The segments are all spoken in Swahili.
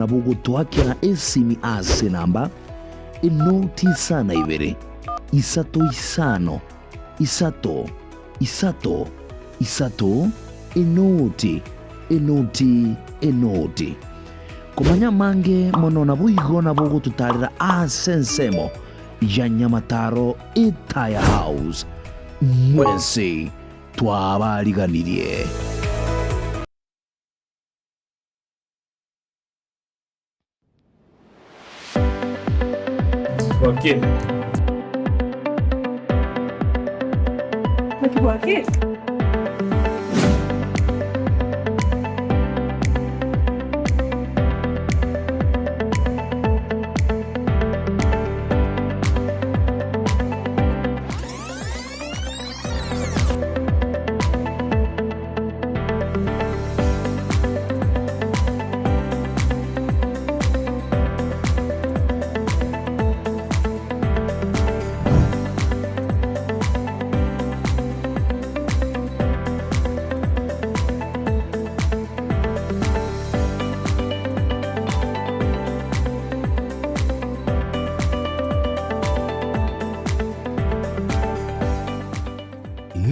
nabugutwakira esimi ase namba inoti sana ibere isato isano isato inoti kumanya mange mono nabuigo nabugututarira asensemo ya Nyamataro Etaya House mwese twabariganirie. Okay. Okay.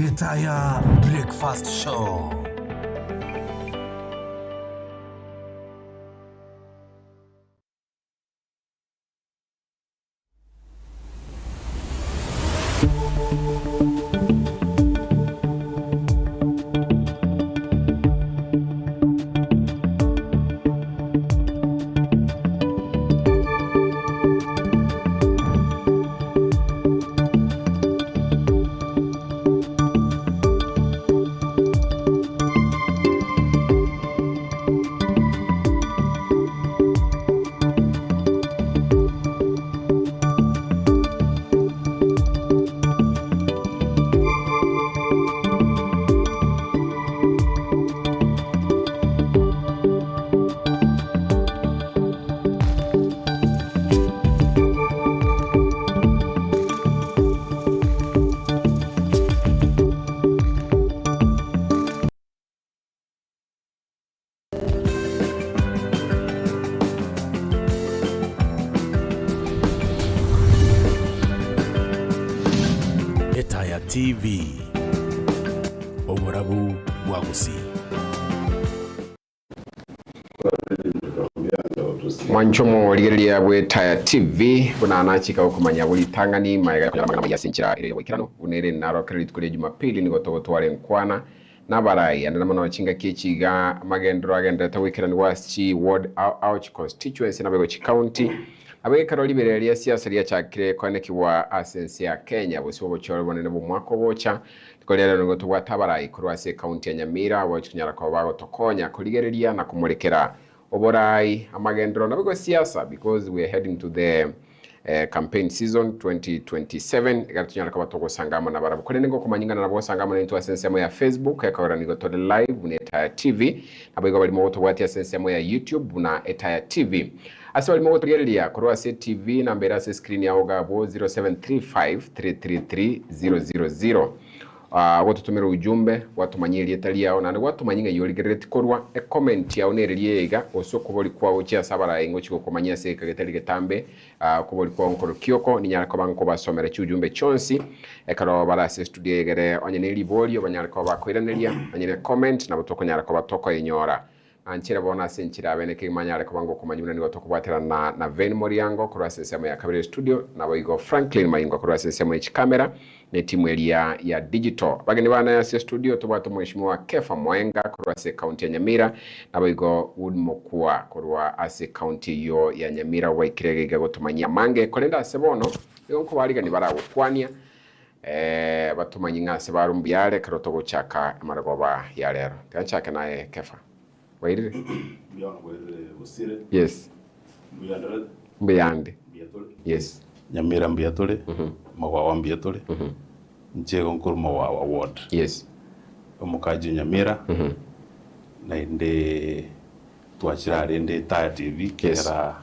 Etaya Breakfast Show. Etaya TV Oburabu Wagusi Mwanchomo ligerelia bwe Etaya TV bunanachika okumanya buli tangani mayiga kunyamagana yasinchira ere wikirano unere naro credit kuri Jumapili nigotogo twale nkwana nabarayi andana wachinga kichiga magendro agenda tawikirani waschi ward ouch constituency nabego county abekaro liberelia siasa lya chakire kwanekiwa asensi ya Kenya bosibo choro bonene bo mwako bocha tukolera ngo tubwatabarayi kurwase county ya Nyamira wachinyara kwa bago tokonya kuligerelia na kumulekera oborai amagendro nabego siasa because we are heading to the campaign season 2027 gatunyara kwa toko sangama na barabu kole ngo kumanyingana nabo sangama na into sensemo ya Facebook yakawara nigo to the live na Etaya TV nabego bali moto wati sensemo ya YouTube na Etaya TV asa bali moto gerelia kurwase TV na mbera se screen ya ogabo 0735333000 watu tumira ujumbe watu manyiri etalia na watu manyinga yoligereti korwa e comment ya onereliega osoko boli kwa ocha sabara ingo chiko komanya se kagetali getambe kuboli kwa onkoro kioko ninyara ko banko basomera cyujumbe chonsi e karo bara se studio egere onyeneli boli obanyara ko bakoiranelia anyene comment na botoko nyara ko batoko enyora anchira bona senchira beneke manyara ko bango komanyuna ni batoko batera na Ven Moriango kurwa sesemo ya kabere studio na boigo Franklin Mayingo kurwa sesemo ya kamera ne timu ya digital bageni bana ya studio tubwato mheshimiwa Kepha Moenga kurwa se county ya Nyamira na boigo Mokua kurwa ase county yo ya Nyamira waikirege gotumanya mange kolenda sebono yonko barigani baragukwania batumanyinga se barumbiare karoto gochaka amaragoba ya lero tanchaka naye Kepha wairire Bosire yes mbiyande yes Nyamira mbiyatole Mokua mbiyatole nchego nkuru Mokua ward yes omukaji Nyamira na inde twachira inde Etaya TV kera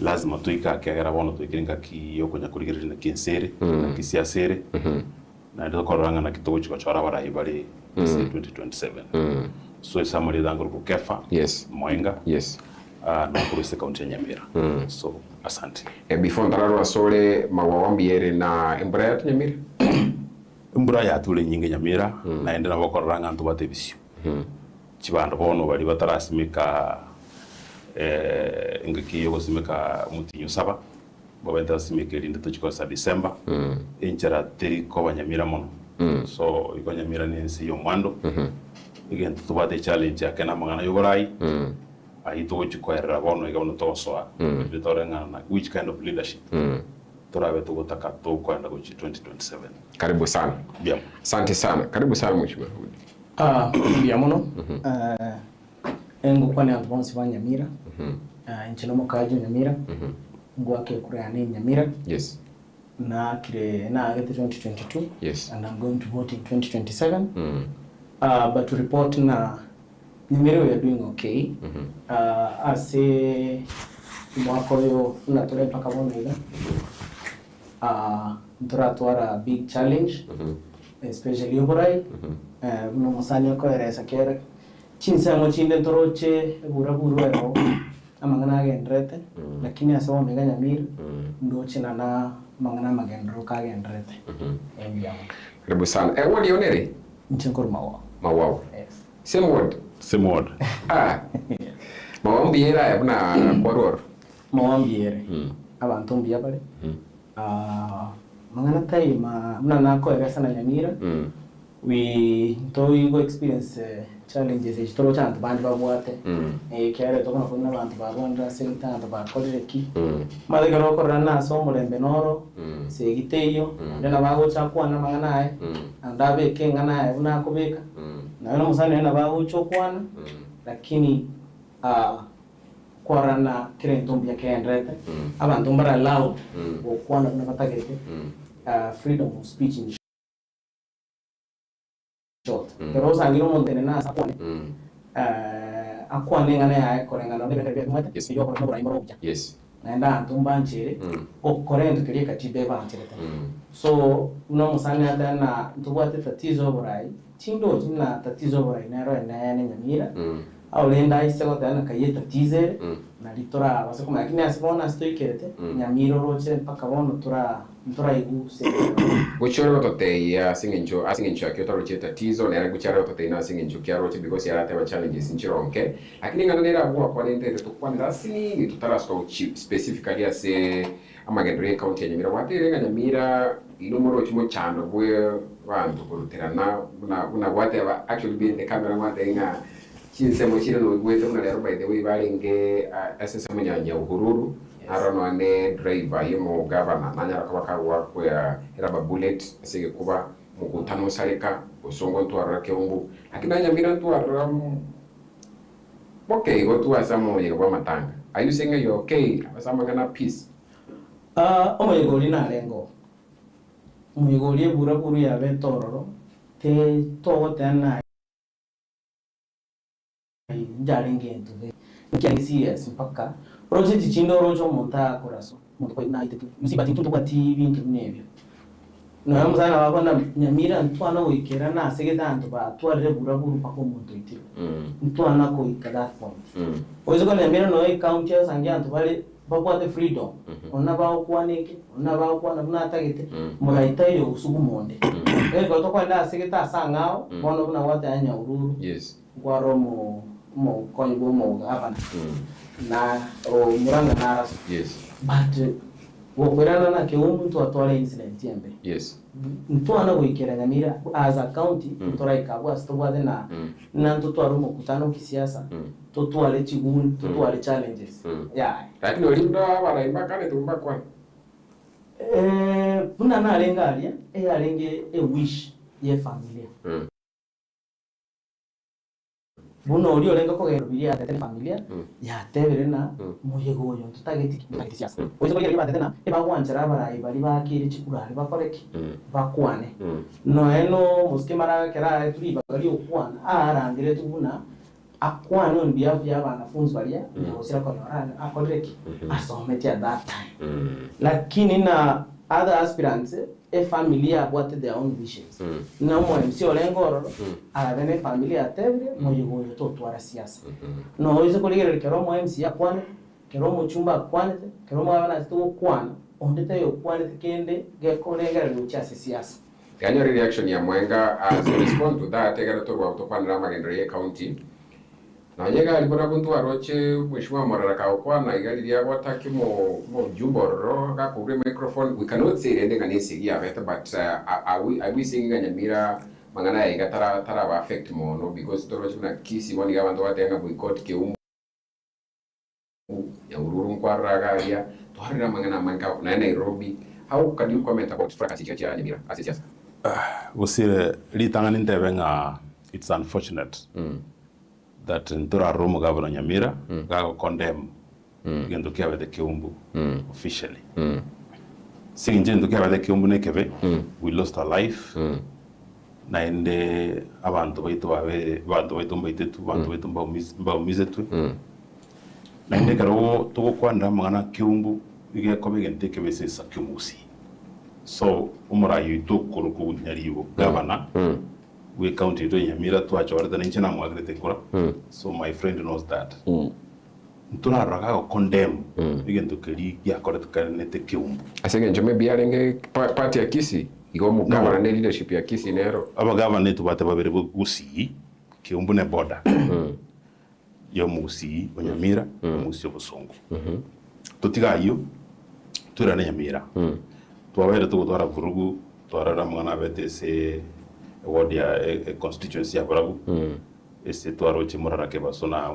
lazima tuika kera bono tuikiringa ki yokonya kurigirira na kinsere na kisiasere na ndo koranga na kitogo chikachora barayi bari 2027 so samari dango ku Kepha yes Moenga yes na kuruse kaunti ya Nyamira. So asante. Before ndararo asole mawawambiere na Embraer Nyamira. Mbura ya tule nyinge Nyamira na ende na bakoranga ntu batebisyo. Chibando bono bali batarasimika ngaki yo kusimika mutinyo saba. Babenta simika rinde tuchikosa December. Inchara teri ko Nyamira mono. So iko Nyamira ni nsi yo mwando. Again tubate challenge ya kana mangana yogorai. Ahito chikoera bono igabono tosoa. Bitorenga na which kind of leadership. Turabe tugotaka to kwenda ku 2027. Karibu sana. Bien. Asante sana. Karibu sana mheshimiwa. Bien mono. Engo kwa ni advance ba Nyamira. Nchino mokaji Nyamira. Ngwake kurani Nyamira. Yes. Na kile na 2022. Yes. And I'm going to vote in 2027. But to report na Nyamira we are doing okay. Ase mwako yo natole mpaka bono ila. Nturatwara big challenge, especially Oborai. Uno musani yako eresa kera. Chinsamo chinde ntoroche buraburu ero amangana agendrete. Lakini asawa mega Nyamira ndoche na mangana magendro ka agendrete. Karibu sana. Wadi onere? Nchenkuru mawa. Mawa. Yes. Same word. Same word. Mawambiera yabuna kwaror. Mawambiere. Abantu mbia pale. Mangana taima mna nako eresa na Nyamira. We go experience challenges chitoro chantu bandi babwate. Kere tokona kuna bantu babonda senta bantu bakoreki. Madega roko rana somo lembe noro. Segiteyo ndena bago chakwa na mangana andabe kenga naye unakobeka. Na wena musane na bago chokwana. Lakini kwarana kire ntombi yake endrete. Abantu mbara loud okwana kuna batagete. Freedom of speech in short. Pero sangiro montene na sakwane. Akwane ngane ya korenga na bebe mwete. Yes. Yo ko no imoro. Yes. Naenda ntumba nchere korenda kiriye katibe banchereta. So uno musane ada na ntubwate tatizo borai. Tindo tina tatizo borai na ro na Nyamira. Aulenda isego tana kayeta tize na litora wasakoma lakini asibona stoikete Nyamira roche mpaka bono tura igu se Guchoro tote ya singenjo akyo roche tatizo na era guchara tote na singenjo kya roche because yara tewa challenges nchironke lakini nganera bwa kwa nende tukwanda sini tutarasko specifically ase amagendre county ya Nyamira watere Nyamira ilomoro chimo chando bwe bantu kuruterana una whatever actually being the camera watenga chinsemo chino no gweto na lero by the way balenge asesemo nyanya uhururu arono ne driver yimo governor nanyara kabaka wako ya era bullet asige kuba mukutano saleka usongo ntwara keumbu lakini Nyamira ntwara okay go tu asamo yego matanga are you saying you okay asama ngana peace omuyegoli na lengo omuyegoli buraburu ya betororo te to tena jaringe ntuve nkiangisi yes mpaka project chindo rojo monta koraso mutko na ite musibati tuntu kwa TV ntu nebyo no yamuzana babona Nyamira ntwana wikera na segeda ntu ba tware buraburu pako muntu ite ntwana ko ikada point oizo ko Nyamira no account ya sangia ntu bale bakwate freedom ona ba okwaneke ona ba okwana buna tagete mulaita yo usugu monde ego to kwenda segeta sangao bono buna wate anya ururu yes gwaro mo kongo mo gavana na o muranga naras yes but wo kwerana na ke umuntu atwale incident yembe yes mtu ana wikera Nyamira as a county mtora ikabwa stobwade na ntotwaro mo kutano kisiasa totwale chiguni totwale challenges yeah lakini olinda baraimba kale tumba kwa buna na alengalia alenge wish ye familia buno oli olenga ko gero bilia tete familia ya tebere na muyego yo tutageti kisiasa ozo ko yari batete na eba wanjara barai bari bakiri chikurari bakoreki bakwane no eno muskimara kera turi bari okwana arangire tubuna akwana on behalf ya banafunzi balia osira ko akoreki asometi at that time lakini na other aspirants familia abwate their own wishes na mo MC olengoro abene familia atebre mo yugo to twara siasa no izo kuligere kero mo MC akwane kero mo chumba akwane kero mo abana sto kwana ondete yo kwane kende gekolengera lucha siasa Kanyo reaction ya Moenga as a response to that tegara to wa to pandra magendere county na nyega alipona kuntu aroche mheshimiwa Mararaka okwana igali ya wataki mo jumboro ka kubre microphone we cannot say ending anisi ya better but are we saying Nyamira mangana ya tara ba affect mo no because to roche na kisi wani ga bantu watenga boycott ke ya ururu kwaraga ya to harira mangana manka na Nairobi. How can you comment about fracas ya Nyamira as it is? Bosire litangani ntebenga it's unfortunate that ntura romo governor Nyamira ga condemn gendo kia the Kiumbu officially. Sing gendo kia the Kiumbu nekebe we lost our life. Na ende abantu baitu mbaitetu abantu baitu mbaumizetu. Na ende karo tuko kwanda mangana Kiumbu ige kobe gente kebe se sakumusi. So umura yuto kuruku nyariwo governor we county to Nyamira to achora the nchana mwagrete kura. So my friend knows that. Ntuna raga condemn again to keri ya correct kanete Kiumbu. Asenge njome biarenge party ya Kisi igo mu governor ne leadership ya Kisi nero. Aba governor to bate babere gusi Kiumbu ne border. Yo musi Nyamira musi obusongo. Tutiga yo tura na Nyamira. Tuwawere tuko twara vurugu twara mwana bete se ward ya constituency ya Buragu ese twaroche Murarake basona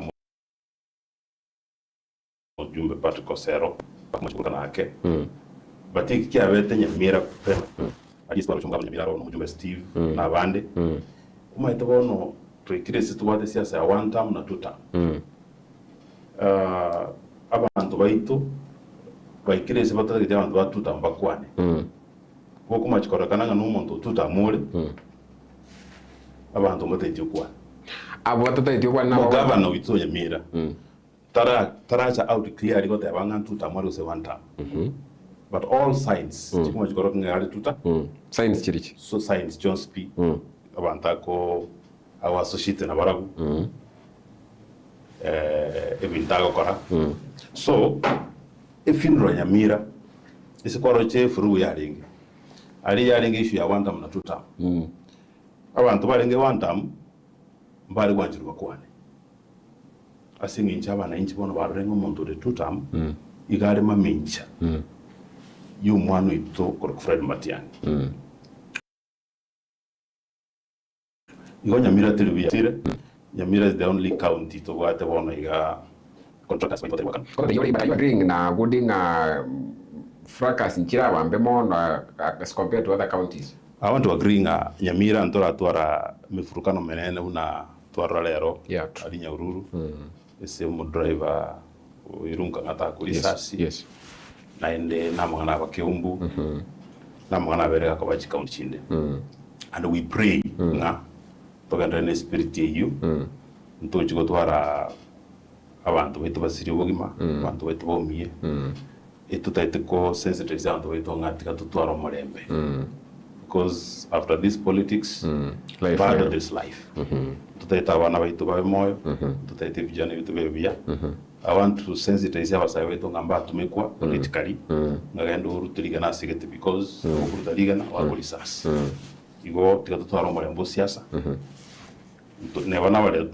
mjumbe Patrick Osero pamoja na yake batiki kia bete Nyamira kupema ali twaroche Nyamira no mjumbe Steve na bande kuma itabono twikire se tuwate siasa ya one term na two term abantu baitu baikire se bataka kiti abantu batu tambakwane kuko machikorakana nga n'umuntu tutamure abantu mutaityo kwa abo tutaityo kwa na governor wito Nyamira taracha out clear got abanga tutamure se one time but all signs chikuma chikoroka ngari tuta signs chirichi so signs John P abantu ako awa associate na Baragu ebintago kora so efinro Nyamira isikoroche furu yaringe ali yaringe issue ya one time na two time abantu baringe one time mbali gwanjirwa kwane asingi nchaba na inchi bono barengo muntu de two time igare mamincha yu mwanu ito kor Fred Matiang'i igo Nyamira tilibia tire Nyamira is the only county to wate bono iga contractors by water wakan. But you agreeing na gooding fracas in Chiraba Bemo as compared to other counties. I want to agree na Nyamira ntora tuara mifurukano menene una tuara lero ali Nyahururu ese mu driver irunga ngata kulisasi yes na ende namangana ba Kiumbu namangana bereka kwa county chinde and we pray na toganda ne spirit you ntochi go tuara abantu baitu basiri bogima abantu baitu bomie etutaite ko sensitize abantu baitu ngatika tutwara murembe because after this politics part of this life tutaita abana baitu babe moyo tutaite vijana bitu bebia I want to sensitize abasaya baitu ngamba tumekwa politically ngagenda urutiriga na sigete because urutiriga na wagolisas igo tikatutwara murembe siasa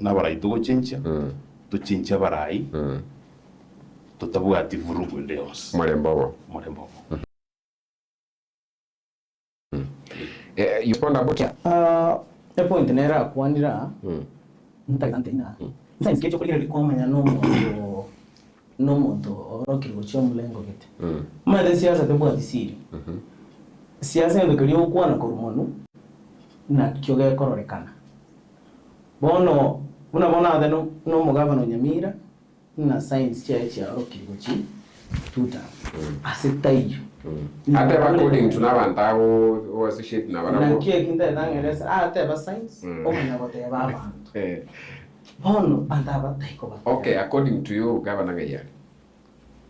na baraitu go chincha tuchincha barai tutabuga ati vurugu ndeos Murembo you respond about the point nera kwandira ntagante ina nsa ngecho kugira likomanya no mondo orokiro chomlengo gete made siasa tebwa disiri siasa ndo kaliyo kwa na korumonu na kyoge kororekana bono unabona adeno no mugavano Nyamira na science cha orokiro chi tuta asitayo ate according to nabantabo o associate na barabo na kie kinda dangeresa ate ba science o mwana bote baba bono andaba taiko ba okay according to you governor Gaya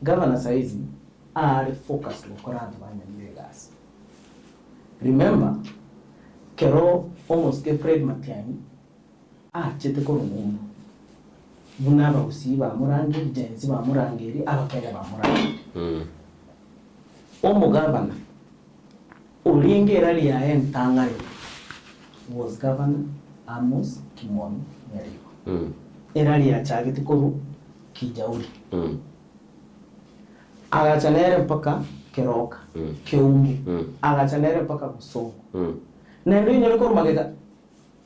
governor saizi are focus lo koranda ba Nyamira gas Remember, kero almost ke Fred Matiang'i chete ko rumungu. Buna ba usiba murangi jenzi ba murangeri abakaya ba murangi. Omugabana Ulingera liaen tangari was Governor Amos Kimoni Nyarigo. Era lia chagiti kuru kijauri. Agachanere mpaka Keroka, Keumbu, agachanere mpaka Busongo. Nendo inyori kuru magega.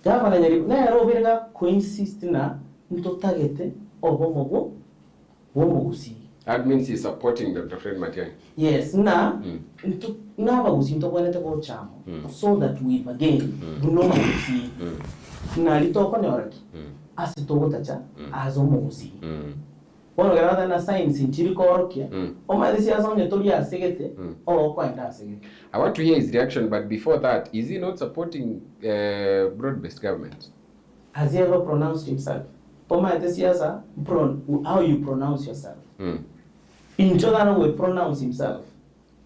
Governor Nyarigo, na yaro birga coinsist na ntotagete obomogo womogusi. That means he's supporting Dr. Fred Matiang'i. Yes, na bagusi ntokwanete ko chamo so that we again buno magusi. Na litoko ne oraki. Asitogo tacha azomogusi. Ono garada na science nchiri ko orokia. O madisi azonye toli asegete o ko enda asegete. I want to hear his reaction, but before that, is he not supporting broad-based government? Has he ever pronounced himself? How you pronounce yourself? In Jordan will pronounce himself.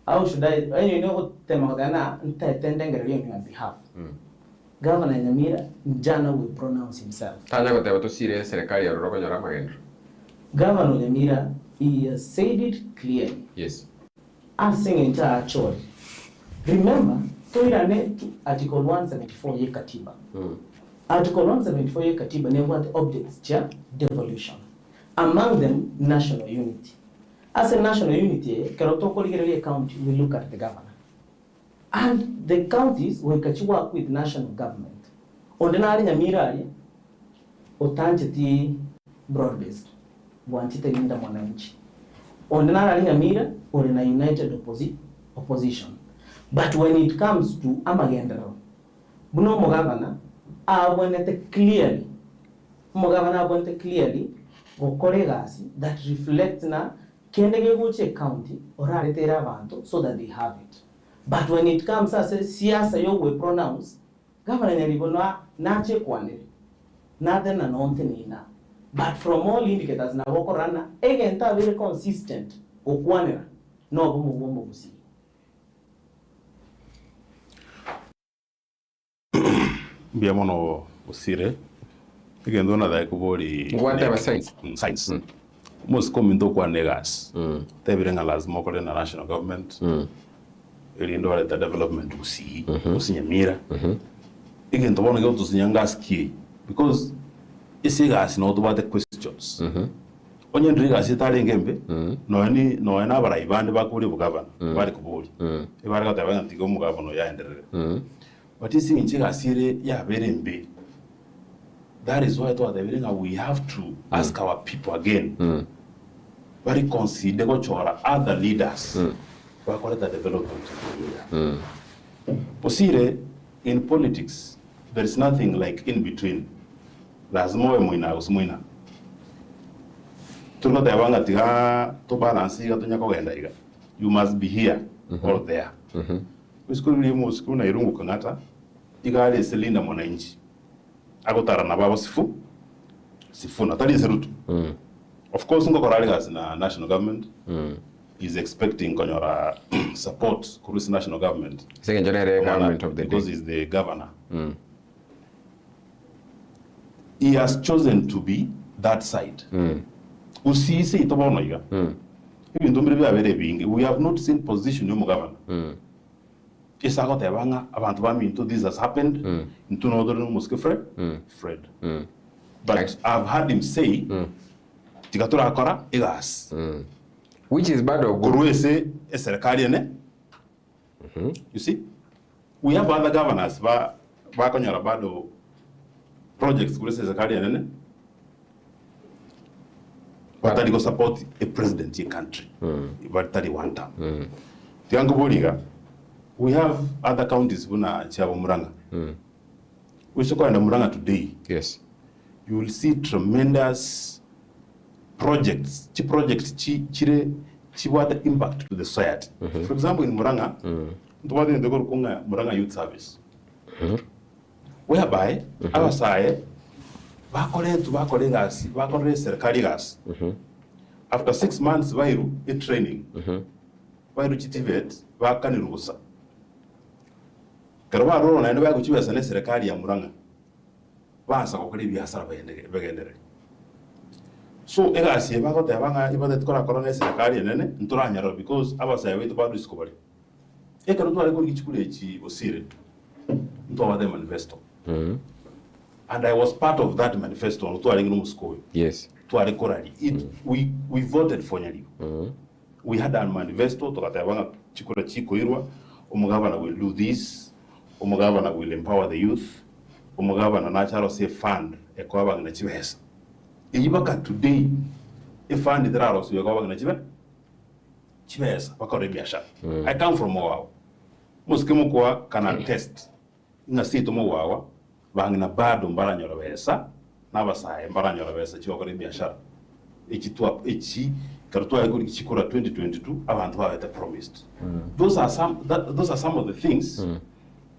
How should I? You know what Temagana on your behalf. Governor Nyamira Jana will pronounce himself. Governor Nyamira, he has said it clearly. Yes. Asking in actually. Remember, Article 174 ye Katiba. Article 174 ye Katiba ne what objects cha devolution. Among them, national unity. As a national unity, Kerotoko County will look at the governor. And the counties will work with national government. Ordinary Nyamira, Otancheti broad-based. Wantite linda mwananchi. Ordinary Nyamira, or in a united opposition. But when it comes to Amagendero, Buno Mogavana, I wanted clearly. Mogavana wanted clearly, or colleagues that reflect na Kendegeguche County or Aretera Vanto so that they have it. But when it comes as a siasa yo we pronounce, Governor Nyaribona nache kwane, nothing and nina. But from all indicators na wokorana, again ta very consistent okwanera no bombo busi. Biamono Bosire. Again, don't like body. Whatever science. Science. Most come into kwa negas. They bring a las more than the national government. Elindo the development to see. Nyamira. Again, the one go to Nyangas key because it's gas not about the questions. Onye ndriga sitali ngembe no any bara ibande bakuri bugavana bari kuburi ibara ka tabanga tigo mugavano ya enderere but isi nchiga sire ya berembe. That is why we have to ask our people again. Very consider other leaders. We call it the development. Bosire, in politics, there is nothing like in between. Lazimo muina usmuina. Tuno tayabanga tiga to balance iga to nyako genda iga. You must be here or there. Usikuli mu usikuna irungu kangata iga ale selinda mwananchi. Agotara na babo sifu na tali serutu. Of course ngo koraligas na national government is expecting konyora support kurusi national government. Second general government of the because day. He's the governor. He has chosen to be that side. Usi se itobono iga. Even though we have not seen position of governor. This has happened. Into another mosque Fred. But I've heard him say, "Tigatura akora igas." Which is bad or good? You see, we have other governors. Bakonyara bado projects kule serikali but they go support a president in country. But that one time. Tiango boliga. We have other counties buna Chavo Muranga. We so called Muranga today. Yes. You will see tremendous projects. What the impact to the society. For example, in Muranga, Muranga Youth Service. Whereby our side after 6 months a training. karwa roro na ndo kuchiwa sana serikali ya Murang'a basa ko kuri biashara bagendere so ega sie ba ko tabanga ibade tukora korona serikali nene nturanyaro because abasaya wetu bado isikobali eka ndo ari kuri kichukule chi Bosire ndo wade manifesto and I was part of that manifesto ndo ari ngino muskoyo yes to ari korali we voted for Nyali we had a manifesto to katabanga chikura chiko irwa umugabana will do this umugabana will empower the youth umugabana natural safe fund ekwaba na chibesa iyibaka today a fund that are also ekwaba na chibesa bakore biashara I come from Mokua muskimu kwa kana test na sito Mokua bangina bado mbaranyoro besa nabasaye mbaranyoro besa chokore biashara ikitwa ichi kartua yako chikora 2022 abantu bawete promised those are some of the things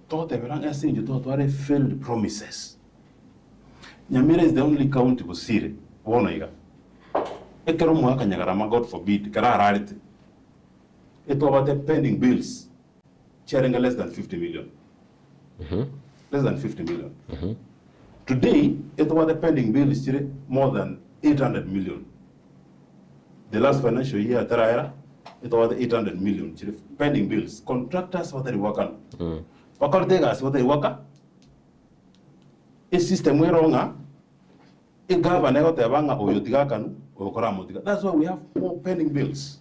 tote beranga sinje tote are failed promises. Nyamira is the only county Bosire bona iga ekero mwaka nyagarama god forbid kara rarity it over the pending bills sharing less than 50 million less than 50 million today it over the pending bills more than 800 million. The last financial year, it was 800 million pending bills. Contractors, what they work on. What they work on. A system we wrong. A governor, what they want, or you that's why we have more pending bills.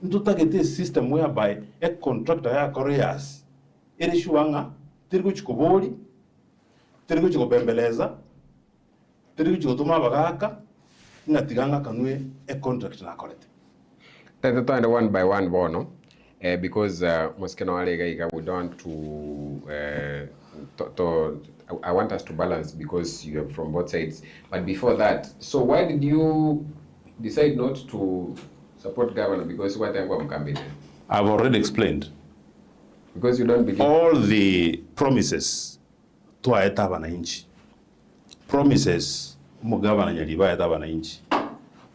Into target a system whereby a contractor, a careers, it is Shuanga, Tirguchko Bori, Tirguchko Bembeleza, Tirguchko Tumabagaka. Natiganga kanwe a contract na correct. That's the one by one bono because moskeno alega we don't to I want us to balance because you are from both sides. But before that, so why did you decide not to support governor? Because what I'm campaigning? I've already explained. Because you don't believe all the promises to aeta wananchi. Promises mo governor Nyaliba aeta wananchi.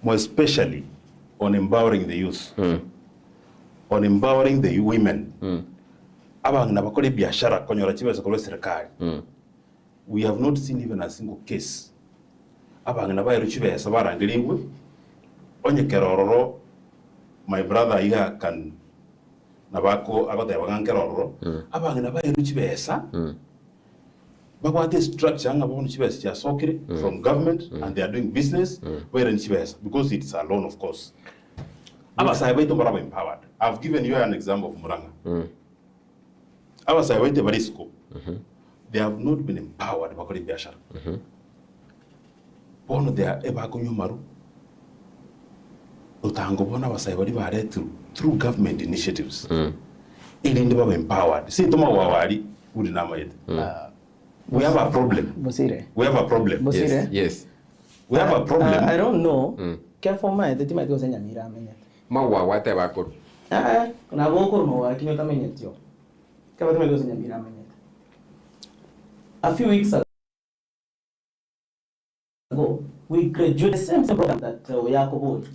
More especially on empowering the youth. On empowering the women. Abang na bakole biashara konyora chiba sekolo serikali. We have not seen even a single case. Abang na bayiru chiba sabara ngeliwe. Onye kerororo my brother iga kan nabako abata yabangan kerororo. Abang na bayiru chiba esa. Bagwate structure anga bono chibes chia sokiri from government and they are doing business where in chibes because it's a loan of course. Aba saibaito maraba empowered. I've given you an example of Murang'a. Aba saibaito barisco. They have not been empowered bakori biashara. Bono they are eba kunyomaru. Utango bono aba saibadi bare through government initiatives. Ili ndi baba empowered. Si toma wawari udi nama yetu. We have a problem. Bosire. We have a problem. Bosire. yes. We have a problem. I don't know. Kepha Moenga the might go Nyamira amenyet. Mawa whatever could. Na goko no wa kinyo tamenyet yo. Kepha might go Nyamira amenyet. A few weeks ago, we graduated the same program that Yakobo.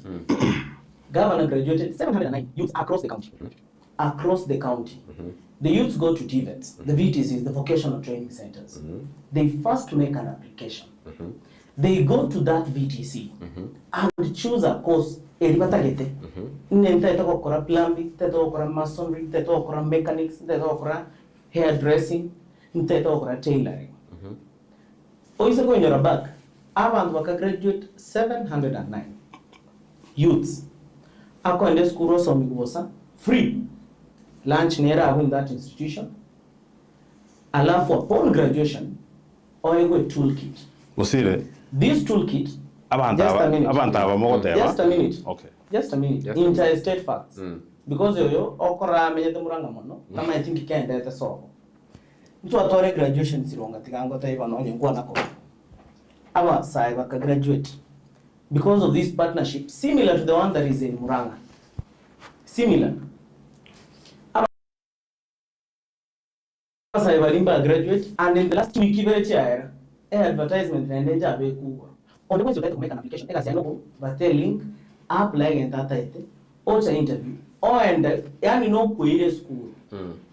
Governor graduated 709 youths across the country. Across the county. The youths go to TVETs, the VTCs, the vocational training centers. They first make an application. They go to that VTC and choose a course. Eribatagete. Nenta okora plumbing, teto okora masonry, teto okora mechanics, teto okora hairdressing, teto okora tailoring. Oise go in your back. Avant waka graduate 709 youths. Ako ende school so migubosa free. Lunch near in that institution. Alafu upon graduation, or you go toolkit. Bosire. This toolkit. Just a minute. Okay. Just a minute. Interstate facts. Because yo okora menyete muranga mono. Kama I think can that so. Mtu atore graduation sironga tikango taiba no nyengwa nako. Aba sai baka graduate. Because of this partnership similar to the one that is in Murang'a. Similar. I graduate and in the last week advertisement and on the way to make an application but the link apply and that or interview or and yani no query school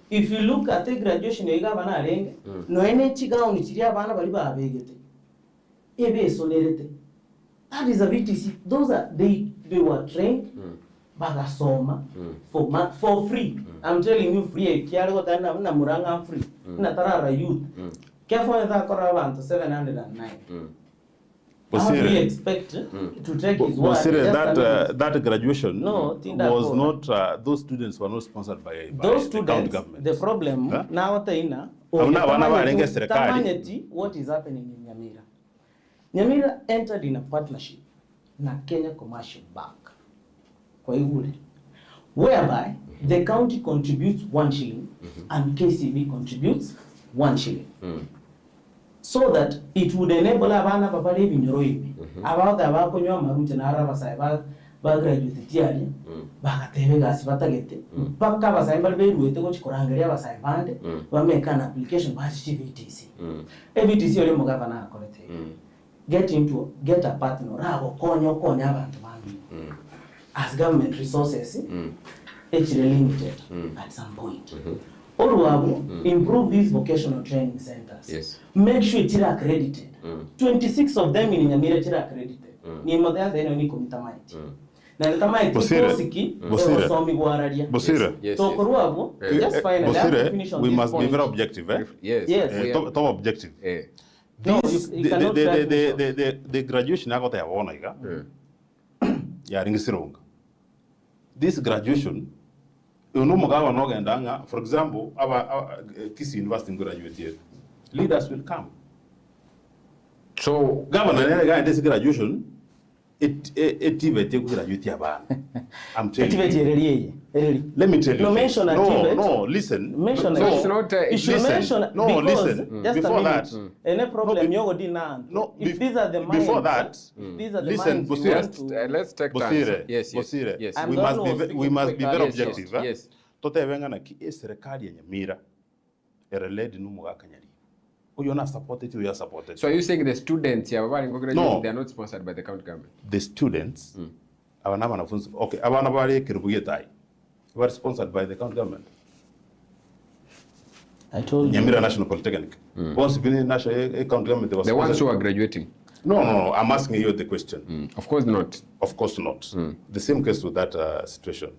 if you look at the graduation yiga bana arenge no ene chigauni chiri abana bali babegete ebe solerete. That is a VTC. Those are they were trained bagasoma for free. I'm telling you free. Kiaro tana na muranga free. Na tarara youth. Kepha Moenga kora abantu 709. How do you expect to take his word? Bosire, that graduation was not, those students were not sponsored by those the county students, government. the problem, now taina, what is happening in Nyamira. Nyamira entered in a partnership na Kenya Commercial Bank, whereby the county contributes 1 shilling and KCB contributes 1 shilling. So that it would enable abana babale binyoroibi abaga bakonywa marute na araba sai ba graduate tiari bagatebe gasi batagete paka basai balbe ruete ko chikorangaria basai bande bameka an application ba VTC VTC ole mugavana akorete get a partner abo konya abantu bambi as government resources it's limited at some point. Oruabu, improve these vocational training centers. Yes. Make sure it's accredited. 26 of them in Nyamira are accredited. Ni model they no ni komitamaiti. Na litamaiti kosiki somi gwaradia. Bosire. So Oruabu, just finally to finish on we this must point. be very objective, eh? Yes. Top objective. No, you cannot the graduation I got there one iga. Yeah, ringisirunga. This graduation for example, our Kisi University graduate here, leaders will come. So, governor, this graduation, I'm telling you. Let me tell you. No, listen. Mention no, it's not. You should mention. No, listen. Just before a minute. that, any problem you would no. If these are the minds, before that, these are the listen, minds. let's take Bosire. Yes. Bosire. Yes. We must be very objective. Yes. Tote venga na ki serikali ya Nyamira ereledi numuga kanyari. Uyo na supported, you are supported. So are you saying the students here no. They are not sponsored by the county government? The students abana banafunzi okay abana bari kirubuye tai were sponsored by the county government. I told you. Nyamira National Polytechnic. Once been national county government was the ones who are graduating. No, I'm asking you the question. Of course not. Of course not. The same case with that situation.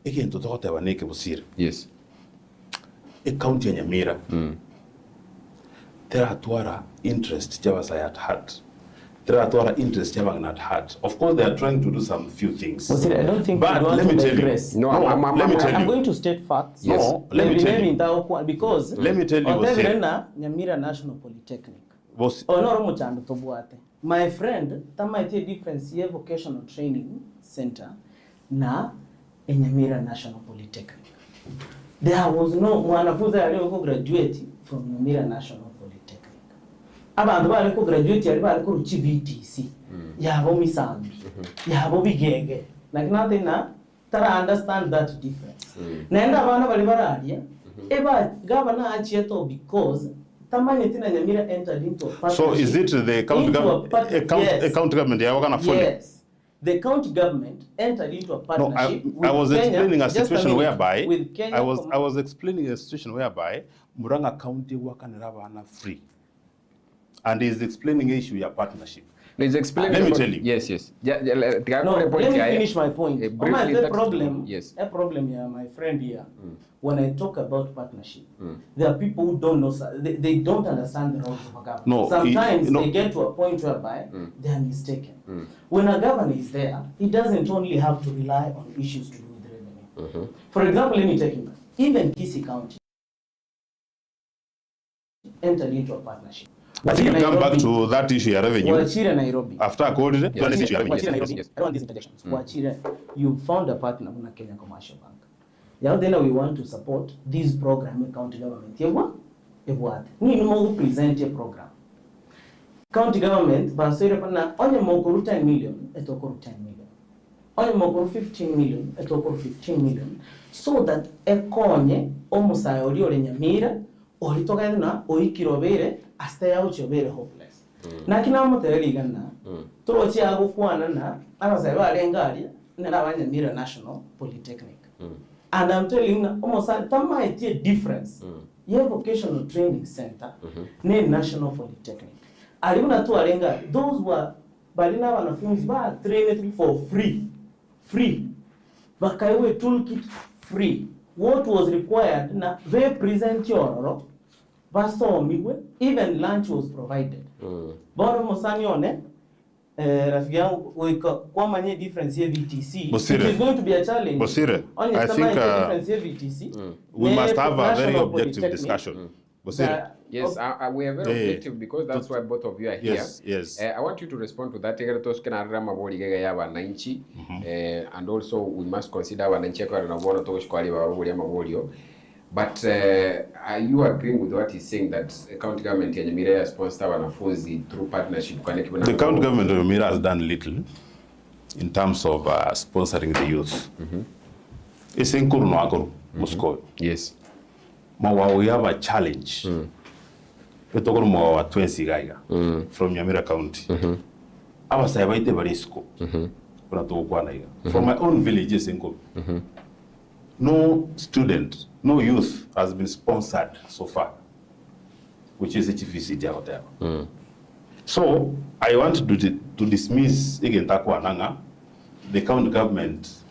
Again, to talk about Neke Bosire. Yes. A county in Nyamira. There are twara interest Javasai at heart. There are twara interest Javang at heart. Of course, they are trying to do some few things. Bosire, I don't think. But let me tell you. No, let me tell you. I'm going to state facts. Yes. No, let me tell you. Because let me tell you. Nyamira National Polytechnic. My friend, tamaite difference here vocational training center na Nyamira National Polytechnic. There was no mwanafunzi aliyeko graduate from Nyamira National Polytechnic. Abantu bariko graduate yali bariko ruchi VTC. Yabo misambi. Yabo bigenge. Like nothing na tara understand that difference. Naenda abana bali baradia. Eba governor achieto because Nyamira entered into a partnership. So is it the county government? A county government? Yes. The county government entered into a partnership. No, I was explaining a situation whereby I was explaining a situation whereby Muranga County wakanirabana free, and is explaining issue your partnership. He's explaining. Let me tell you. Yes. Let me finish my point. The problem. Yes. A problem here, my friend here. When I talk about partnership, there are people who don't know. They don't understand the roles of a government. No, sometimes they get to a point whereby they are mistaken. When a governor is there, he doesn't only have to rely on issues to do with the revenue. For example, let me take you. Even Kisi County entered into a partnership. I think come back to that issue of revenue. Wachira Nairobi. After I called it, Wachira Nairobi. I don't want these interjections. Wachira, you found a partner with Kenya Commercial Bank. Yeah, then we want to support this program in county government. We present a program. County government, Bosire pana onye mokuru 10 million, etokuru 10 million. Onye mokuru 15 million, etokuru 15 million. So that ekonye omusayo oli ole Nyamira, oli toka na oikirobere astay out yobere hopeless. Na kina moteri gana. Turochi agukwana na abasayo balengalia na Nyamira National Polytechnic. And I'm telling you, almost that might be a difference. You have vocational training center, named National Polytechnic. Alimuna tu alenga, those were balina wanafunzi ba trained for free. Bakaiwe toolkit free. What was required na represent your basomiwe, even lunch was provided. Bora mosanione rafiki yangu kwa manye difference ya VTC. Bosire. It is going to be a challenge. Bosire, I think we must have a very objective discussion. Bosire. Yes, we are very objective because that's why both of you are here. Yes. I want you to respond to that. And also we must consider but are you agreeing with what he's saying that county government in Nyamira has sponsored wanafunzi through partnership? The county government of Nyamira has done little in terms of sponsoring the youth. It's in Kurunwakuru, Moscow. Yes. We have a challenge. We're talking about 20 guys from Nyamira County. Our Sabaite Barisco. From my own villages in Kuru. No student, no youth has been sponsored so far, which is HVC or whatever. So I want to dismiss again Takwananga, the county government.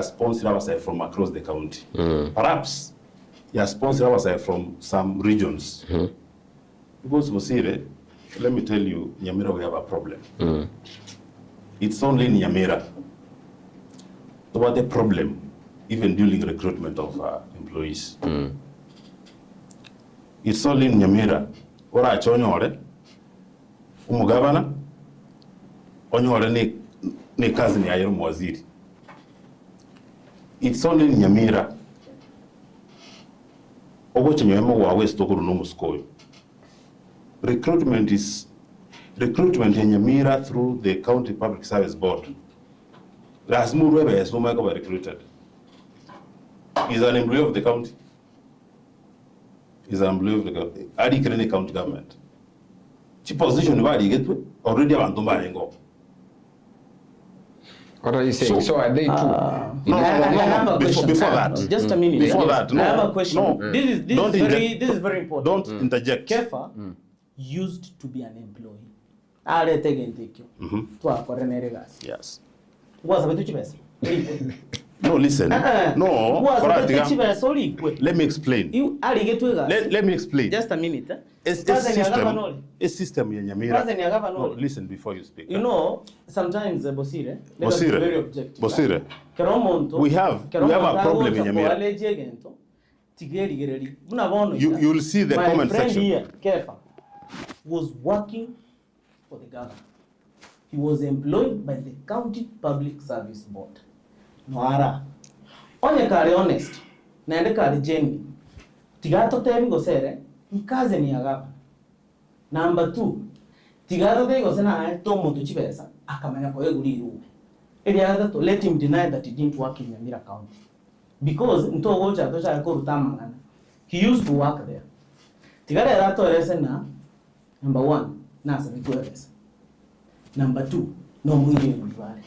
Sponsored ourselves from across the county. Perhaps sponsored ourselves from some regions. Because Bosire, let me tell you, Nyamira, we have a problem. It's only in Nyamira. What the problem, even during recruitment of employees. It's only in Nyamira. Ora achonyore, umugavana, onyore ne kazi ni ayeru mwaziri. It's only in Nyamira. Ogoche nyemo wa West Okuru no Muskoyo. Recruitment in Nyamira through the County Public Service Board. There's more where as no recruited. He's an employee of the county. He's an employee of the county. Adi the county government. Chi position where you get already abandoned go. What are you saying? So are they two? I have a question. Before that. Just a minute. Before that. No. I have a question. No. This is very important. Don't interject. Kepha used to be an employee. Yes. Was a bit No, listen. No. Let me explain. Let me explain. Just a minute. A system in Nyamira. No, listen before you speak. You know, sometimes Bosire, very objective. Bosire. We have a problem in Nyamira. You'll see the comment section. My friend here, Kepha, was working for the government. He was employed by the County Public Service Board. Noara. Onye kare honest. Naende kare genuine. Tigato temi gosere. Mkaze ni agaba. Number 2. Tigato temi gosere na tomo tuchibesa. Akamenya kwa eguri iruwe. Eli agata to let him deny that he didn't work in Nyamira County. Because nto gocha tosha yako rutamangana. He used to work there. Tigare rato erese na. Number 1. Nasa vitu erese. Number 2. No mwili mvale.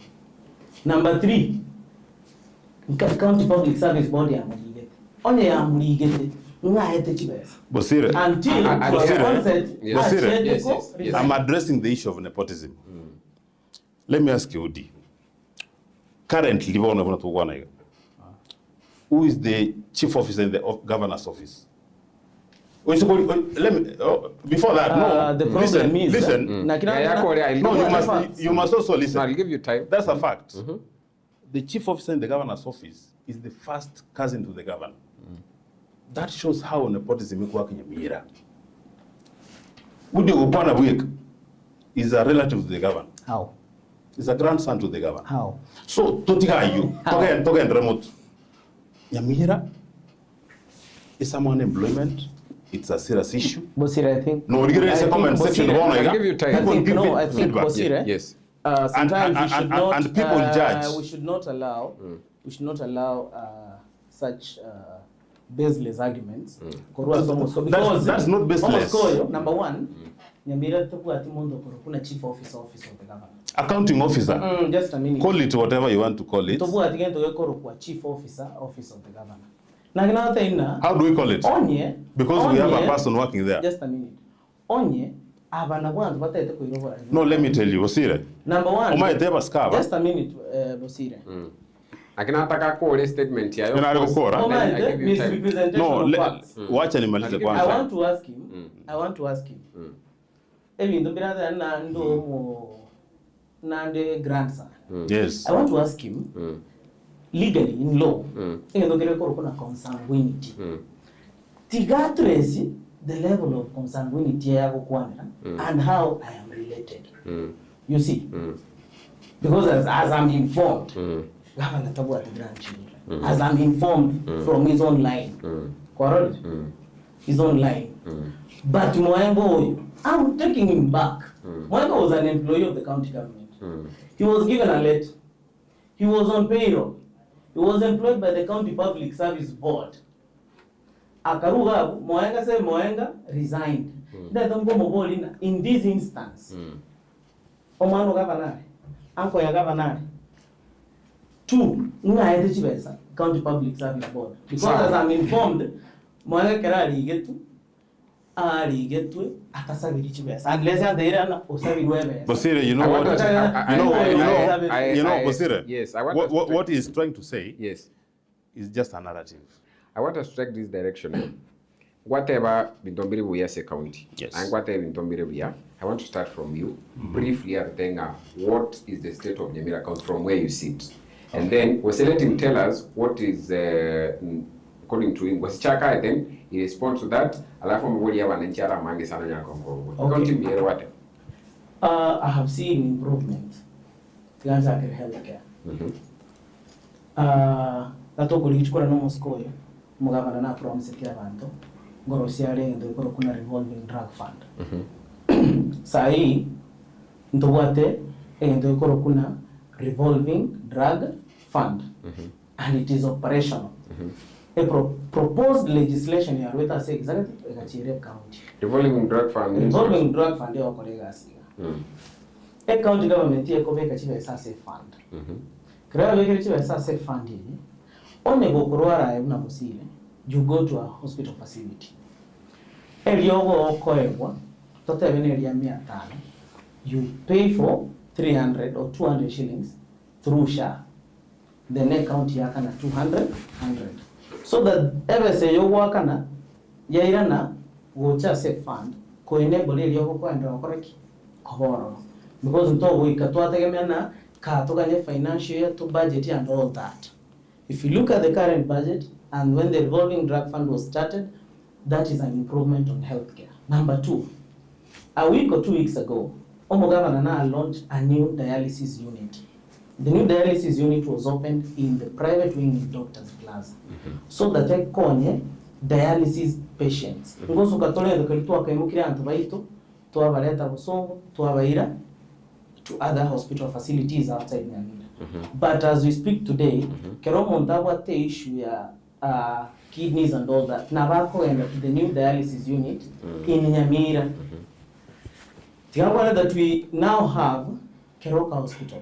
Number 3. County Public Service Board ya muligete. Onye ya muligete. Unahete chibesa. Bosire. Until Bosire. I'm addressing the issue of nepotism. Let me ask you, Udi. Currently, who is the chief officer in the governor's office? Before that, no. The problem listen. No, you must also listen. I'll give you time. That's a fact. The chief officer in the governor's office is the first cousin to the governor. That shows how nepotism works in Nyamira. Udi Upana Buik is a relative to the governor. How? He's a grandson to the governor. How? So, Totika you, Toga and remote. Nyamira is someone employment. It's a serious issue. Bosire, I think. No, you get a comment section. I'll give you time. I think Bosire. Yes. Sometimes and people judge. We should not allow. We should not allow such baseless arguments. That's not baseless. Number 1, Nyamira tuku ati mondo kuna chief officer of the government. Accounting officer. Just a minute. Call it whatever you want to call it. Tobu atigeni toge kwa chief officer, office of the governor. Na kina hata ina. How do we call it? Onye. Because we have a person working there. Just a minute. Onye. Abana bwantu batete kuirobora. No, let me tell you, Bosire. Number one. Umaiteba skaba. Just a minute, Bosire. Akina nataka call statement ya Ina alikuwa. No, wacha nimalize kwanza. I want to ask him. Ebi ndo birada na ndo mo nande grandson. Yes. I want to ask him legally in law. Ndo kile koro kuna consanguinity. Tiga trace the level of consanguinity yako kwanza and how I am related. You see? Because as I'm informed, governor tabu at the grandchildren. As I'm informed from his own line. Quarrel? His own line. But Moenga, I'm taking him back. Moenga was an employee of the county government. He was given a letter. He was on payroll. He was employed by the county public service board. Akaruga, Moenga said Moenga resigned. In this instance, Omano governor, Uncle ya governor. Two, county public service board. Because as I'm informed, Moenga kera get to atasabiri chibesa unless they run osabiri Bosire, you know what? You know, Bosire. Yes, what he's trying to say. Yes, is just a narrative. I want to strike this direction. Whatever Bintombiri Buya say county, yes, and whatever Bintombiri Buya, I want to start from you briefly. What is the state of Nyamira county from where you sit, and then was let him tell us what is according to him. Was Chaka, I think he responds to that. Alafu mwoli ya wananchi ara mangi sana nyako. County mbiyere wate. I have seen improvement. Tiganza ke healthcare. Dato kulichukua no Moscow. Mugavana na promise kila bantu. Gorosiare ndo iko kuna revolving drug fund. Sai ntobwate ndo iko kuna revolving drug fund. And it is operational. A proposed legislation ya Rweta say executive ekachire county. Revolving drug fund. Revolving drug fund yo kolega asiga. A county government ye kobeka chibe sase fund. Kira beka chibe sase fund yi. One go kurwara na Bosire. You go to a hospital facility. Eliogo okoewa tote bene ya 500. You pay for 300 or 200 shillings through SHA. The next county yakana 200, 100. So that ever say you work na yairana gocha safe fund ko enable ile yoko kwa ndo koreki koboro because nto we katwa tegemea na ka tokanye financial year to budget and all that. If you look at the current budget and when the revolving drug fund was started, that is an improvement on healthcare. Number two, a week or 2 weeks ago, Omo Governor launched a new dialysis unit. The new dialysis unit was opened in the private wing in Doctor's Plaza. So that I konye dialysis patients. Because ukatole dokalitua kaimukira antubaito to abaleta busongo to abaira to other hospital facilities outside Nyamira. But as we speak today, keromo ndabwa te issue ya kidneys and all that. Nabako and the new dialysis unit in Nyamira. Tiangwana that we now have Keroka Hospital.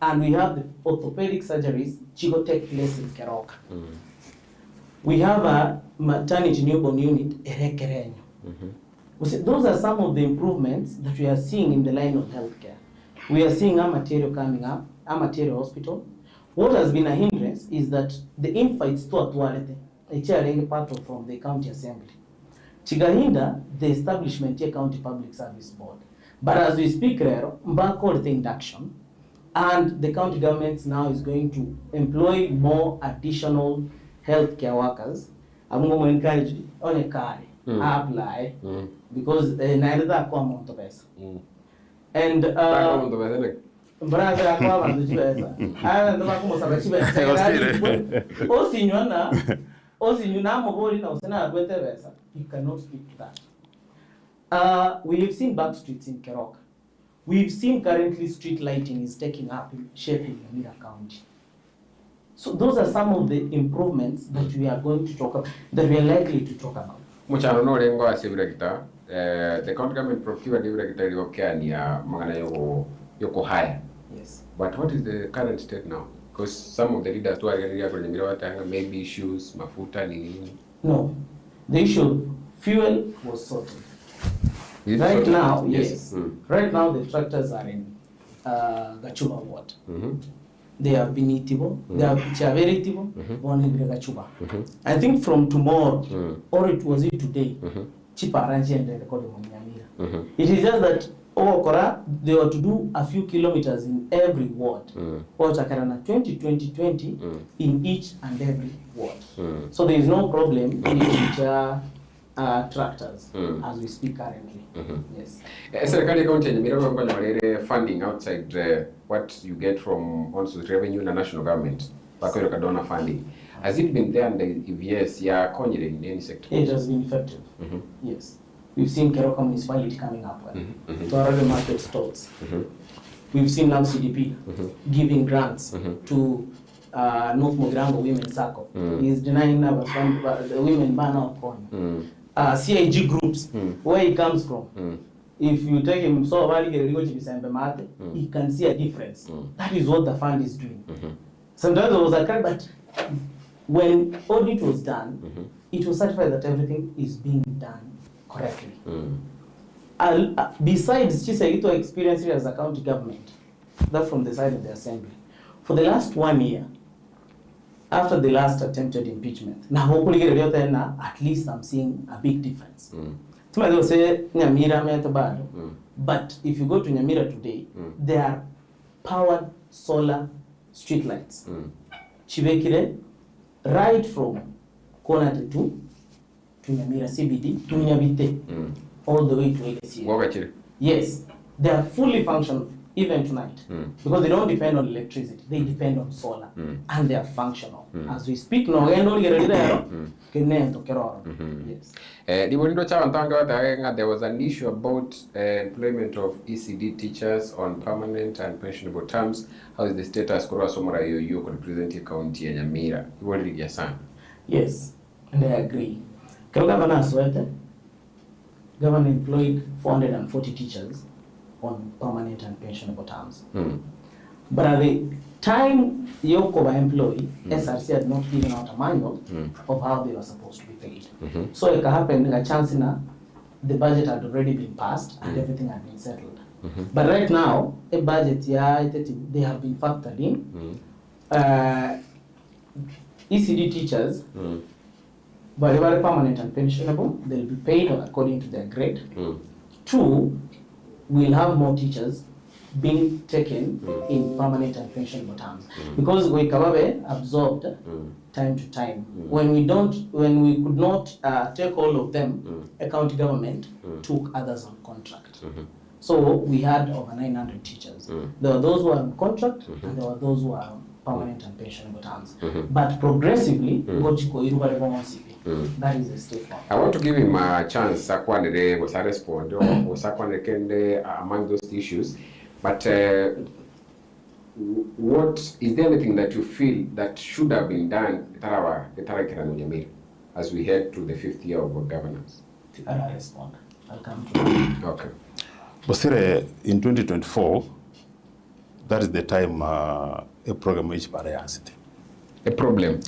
And we have the orthopedic surgeries, Chigo take place in Keroka. We have a maternity newborn unit, Erekerenyo. Those are some of the improvements that we are seeing in the line of healthcare. We are seeing a material coming up, a material hospital. What has been a hindrance is that the infights to Atualete, a chair part of from the county assembly. Chigahinda, the establishment here county public service board. But as we speak, Mba called the induction. And the county government now is going to employ more additional healthcare workers. I'm going to encourage on a car, apply, because naenda kwa monto pesa. And brother kwa bantu chibesa. Ndo bakumo sabachi besa. Osinyuna moboli na usena agwete pesa. You cannot speak to that. We have seen back streets in Keroka. We've seen currently street lighting is taking up shape in Nyamira County. So those are some of the improvements that we are going to talk about, that we are likely to talk about. Muchano no lengo asibrekta. The county government procured director yokeani ya magana yo yoko higher. Yes. But what is the current state now? Because some of the leaders who are kwenye Nyamira watanga maybe issues, mafuta nini. No, the issue of fuel was sorted. Right sorted? now, yes. Right now the tractors are in Gachuba ward. They are benitivo, they are chaveritivo, one in Gachuba. I think from tomorrow, or it was it today, cheaper arrange and record on Nyamira. It is just that they were to do a few kilometers in every ward. Or Chakarana 20 in each and every ward. So there is no problem in each tractors as we speak currently. Yes. Serikali kaunti ya Nyamira kwa funding outside what you get from also revenue and national government. Bako kadona funding. Has it been there, and if yes, ya konyere in any sector? It has been effective. Yes. We've seen Keroka municipality coming up to already market stalls. We've seen now CDP giving grants to North Mogrango Women's Circle. He's denying now the women ban out corn. CIG groups, where he comes from. If you take him so he can see a difference. That is what the fund is doing. Sometimes there was a cry, but when audit was done, it was certified that everything is being done correctly. Besides Chisaito experience as a county government, that's from the side of the assembly. For the last 1 year, after the last attempted impeachment, now at least I'm seeing a big difference. Somebody will say Nyamira, but if you go to Nyamira today, there are powered solar street lights. Chivekire, right from Kona to Nyamira CBD to Nyabite, all the way to ADC. Yes, they are fully functional even tonight because they don't depend on electricity, they depend on solar and they are functional. As we speak now, yes. There was an issue about employment of ECD teachers on permanent and pensionable terms. How is the status for Somora you representing County and Nyamira? Yes, and I agree. Governor employed 440 teachers on permanent and pensionable terms. But at the time Yokoba employee, SRC had not given out a manual of how they were supposed to be paid. So it happened a chance in the budget had already been passed and everything had been settled. But right now, a budget, they have been factored in. ECD teachers, but they were permanent and pensionable, they'll be paid according to their grade. 2, we'll have more teachers being taken in permanent and pensionable terms. Because we absorbed time to time. When we could not take all of them, a county government took others on contract. So we had over 900 teachers. There were those who were on contract and there were those who were on permanent and pensionable terms. But progressively, that is the state law. I want to give him a chance was a respond among those issues. But what is there anything that you feel that should have been done as we head to the 5th year of governance? I'll respond. I'll come to that. Okay. Bosire, in 2024, that is the time a program each bar. A program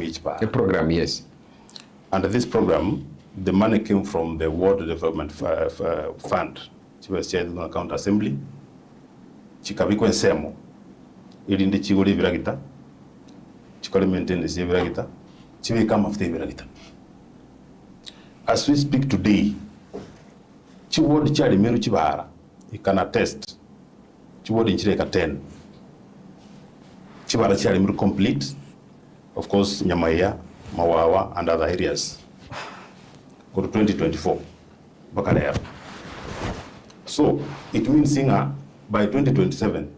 each bar. A program, yes. Under this program, the money came from the Ward Development Fund, which was chaired in the County Assembly. Chikabiko ensemo, ilinde chigoli viragita, chikoli maintenance viragita, chiwe kama after viragita. As we speak today, chiwodi chali menu chibara, you can attest, chiwodi nchireka 10. Chibara chali menu complete, of course, Nyamira, Mawawa, and other areas. Go to 2024, Bakalea. So, it means by 2027,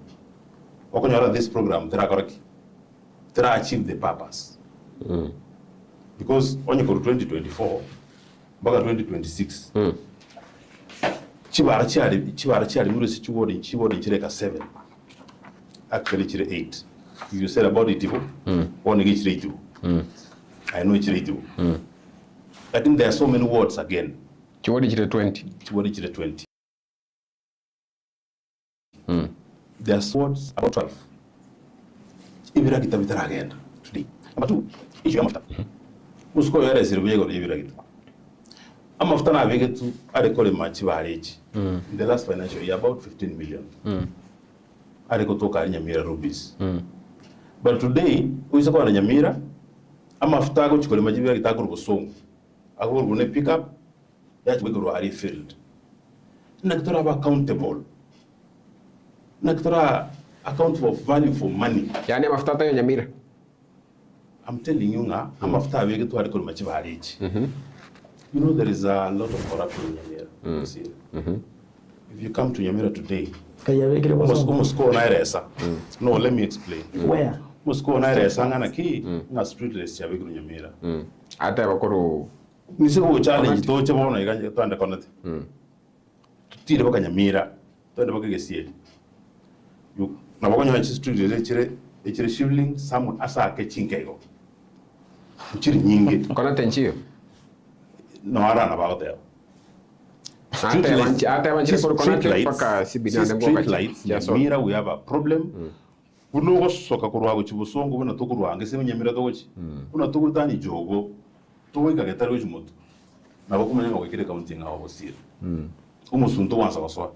this program, they achieve the purpose. Because when you go to 2024, back 2026, Chibara Murisi Chireka 7, actually 8. You said about it, one each rate. I know it's rate. I think there are so many words again. Chiwadi 20. Chiwadi 20. their swords about 12. Ibira kita bitara agenda today. Number 2, issue amafuta. Musko yare sirbuye go ibira kita. Amafuta na bege tu arekole machi baleji. In the last financial year about 15 million. Areko toka Nyamira rupees. But today, uisa kwa Nyamira amafuta go chikole maji bege takuru bosongo. Ako rune pick up ya chibwe go ari field. Naktora ba accountable. Naktora account for value for money. Yani amafuta tayo Nyamira. I'm telling you nga amafuta bege tu arekole maji baleji. You know there is a lot of corruption in Nyamira. If you come to Nyamira today, Musko na eresa. No, let me explain. Where? Musko na eresa ngana ki na street race ya bege Nyamira. Ata bakoro Nise ko challenge to chebona iganje to anda konate. Tutire baka Nyamira, to anda baka gesiye. You na baka nyachi street race echire shivling samu asa ke chinkego. Chiri nyingi. konate nchiyo. No ara na bago teo. Street lights, Nyamira, we have a problem. Uno go soka kurwa go chibusongo buna to kurwa ngese Nyamira to gochi. Una to gutani jogo. To weka getaro jumuto. Na bako manya go kire counting aho Bosire. Umusunto wansa baswa.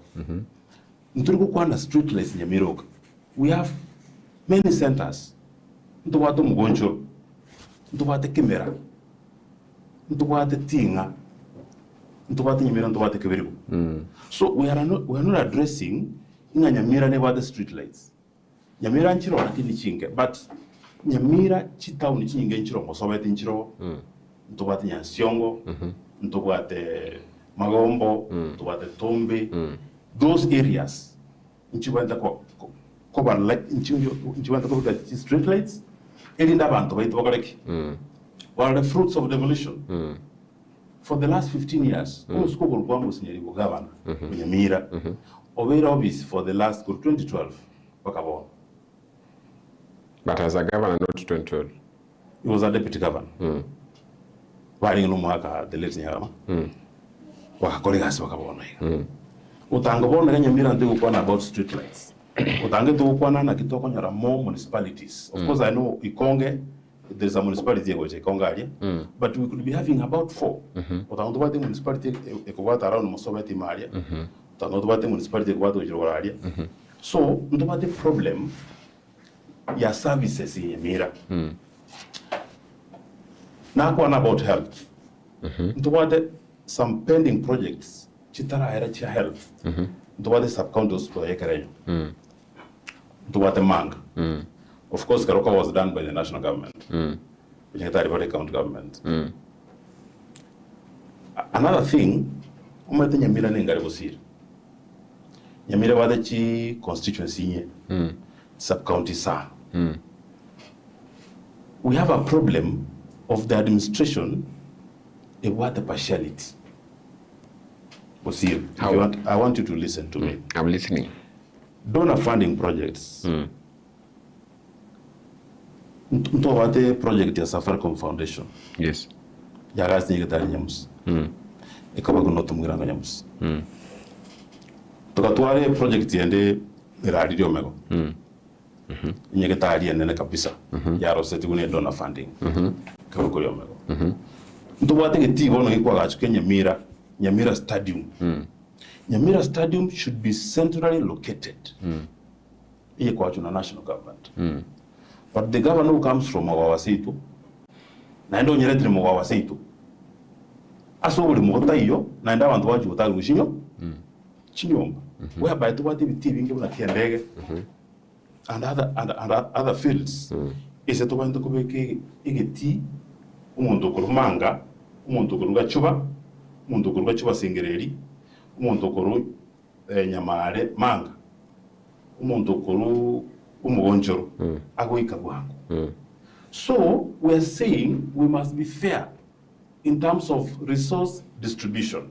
Nturi ko kwana street lights Nyamira. We have many centers. Nto wato mugonjo. Nto wate kamera. Nto wate tinga. So we are not addressing Nyamira never the street lights. Nyamira nchiro lakini chinge, but Nyamira chita unichinge nchiro mosobete nchiro. Ntobate Nyansiongo, ntobate Magombo, ntobate Tombe. Those areas nchiwenda ko light nchiwenda ko the street lights elinda abantu baito bakareki. What are the fruits of devolution? For the last 15 years, Musko Gurbango Signori Governor, Nyamira, over office for the last 2012, Bakabo. But as a governor, not 2012. He was a deputy governor. Waring no Maka, the late Nyama. Wakakolegas Bakabona. Utangabona Nyamira and Tukwana about street lights. Utanga Tukwana, Nakitoko, there are more municipalities. Of course, I know Ikonge. There's a municipality which is Kongaria, but we could be having about 4. But on the municipality, around Mosovati Maria, the municipality, so, the problem, your services in Nyamira. Now, one about health. Some pending projects, Chitara Heracha Health, the sub-counters for Ekareno, the Mang. Of course, Karoka was done by the national government, which is the county government. Another thing, Nyamira nengari Bosire. Nyamira wadachi constituency sub-county sa. We have a problem of the administration about the partiality. Bosire, I want you to listen to me. I'm listening. Donor funding projects. Ntobate project ya Safaricom Foundation. Yes. Yagas ni getari nyamus. Ekaba kunoto mwiranga nyamus. Tukatware project yende radio mego. Nyegetari yende kabisa. Yaro seti kune donor funding. Kaba kuyo mego. Ntobate ngeti bono ikwa gachuke Nyamira Stadium. Nyamira Stadium should be centrally located. Iye kwa chuna national government. But the governor who comes from Mawawasitu, naendo nyeretri Mawawasitu, aso uli mwota iyo, naenda wantu waji utalu ushinyo, chinyomba. Whereby to wati biti vingi muna kiendege, and other fields. Ise to wento kubeke igeti, umuntu kuru manga, umuntu kuru gachuba, umuntu kuru gachuba singereri, umuntu kuru nyamare manga, umuntu kuru umugonjoro agoika gwangu. So we are saying we must be fair in terms of resource distribution.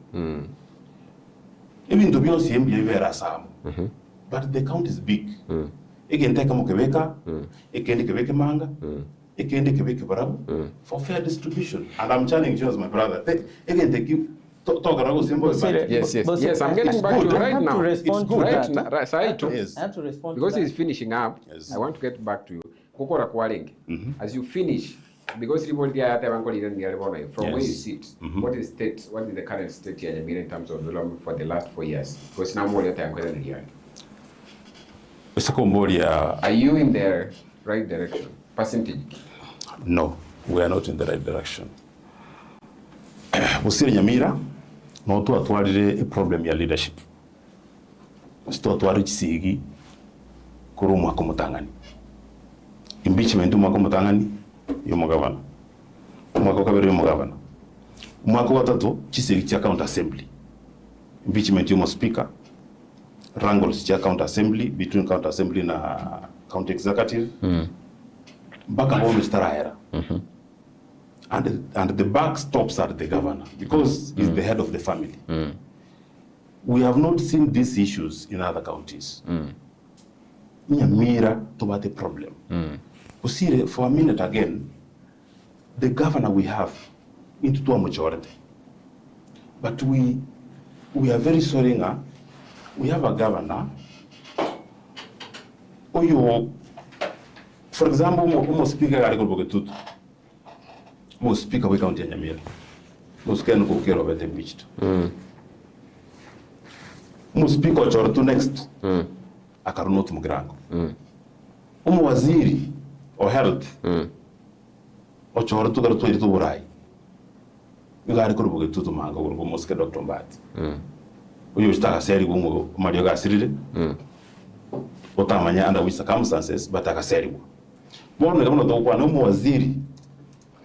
Even to be on CMB vera sam. But the count is big. Again take mo Quebeca, again Quebec manga, again Quebec barabu for fair distribution. And I'm challenging you as my brother. Again take you talk around simple. Yes. I'm getting back to you right now. I have to respond because he's finishing up. Yes. I want to get back to you. Kokora Kwaling, as you finish, because from where you sit, what is the current state here in terms of development for the last 4 years? Because now more time here. Are you in the right direction? Percentage? No, we are not in the right direction. Bosire Nyamira, no to atwarire a problem ya leadership. Sto atwari kisigi kurumwa kumutangani. Impeachment umwakomutangani y'umugabana. Umwaka kabiri y'umugabana. Umwaka gatatu kisigi cya county assembly. Impeachment y'umu speaker. Wrangles cya county assembly between county assembly na county executive. Back and home Mr. And the buck stops at the governor because he's the head of the family. We have not seen these issues in other counties. Nyamira to what the problem. Bosire, for a minute again, the governor we have into a majority. But we are very sorry now. We have a governor who, for example, speaker Arikobogetutu. Most speaker we county Nyamira. Most can go care of it impeached. Most speaker Chortu next. Akarunotu Mugrango. Waziri or health. O Chortu got to it to Urai. You got to go to Mango or Mosque Doctor Bat. You start a series of Mario Gasiri. Otamanya under which circumstances, but I said, born no more Waziri.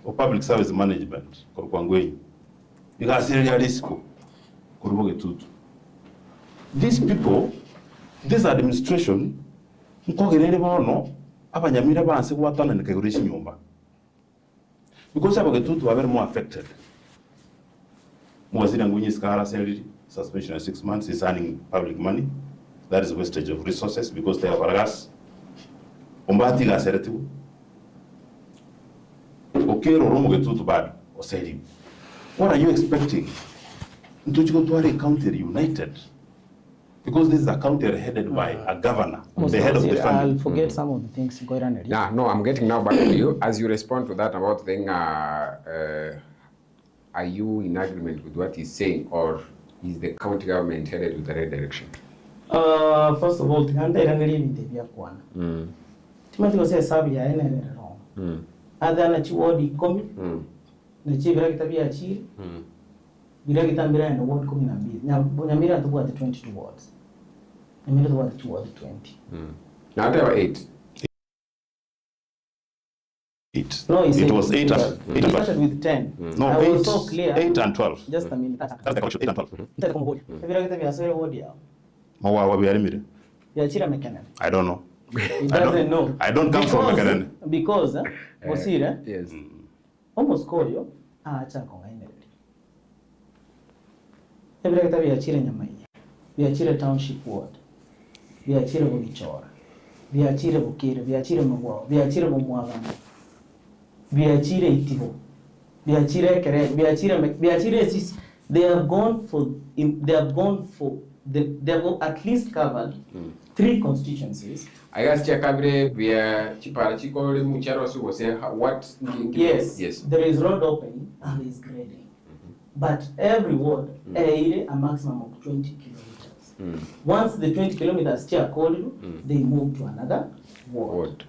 Or public service management, or Kwangwe. You got serious risk. These people, this administration, because are very more affected. Suspension of 6 months is earning public money. That is wastage of resources because they have gas. Okay, bad or said, what are you expecting? Don't you go to a county united? Because this is a county headed by a governor, the head of the family. I'll forget some of the things going on. No, I'm getting now back to you. As you respond to that about thing, are you in agreement with what he's saying, or is the county government headed with the right direction? First of all, other na chiwadi komi na chibira kitabia chiri bila kitambira na ward 12 Nyamira to what 22 wards Nyamira to what 2 ward 20 now there were 8 no it was 8 and 8 started with 10 no I 8 was so clear 8 and 12 just a minute that's the correction 8 and 12 bila kitabia sore ward ya mawa biarimire ya chira mekana I don't know. He doesn't know. I don't come from Makerere. Because Bosire, yes. Almost koyo acha konga ineleli. Ebile kata biachire Nyamaiya. Biachire township ward. Biachire Bugichora. Biachire Bukire, biachire Mokua, biachire Mokua. Biachire Itibo. Biachire Kere, biachire sis. They have gone for they have at least covered 3 constituencies. I guess Chakabri via Chiparachiko Mucharo was saying what? Yes, there is road opening and there is grading. But every ward a maximum of 20 kilometers. Once the 20 kilometers are called, they move to another ward.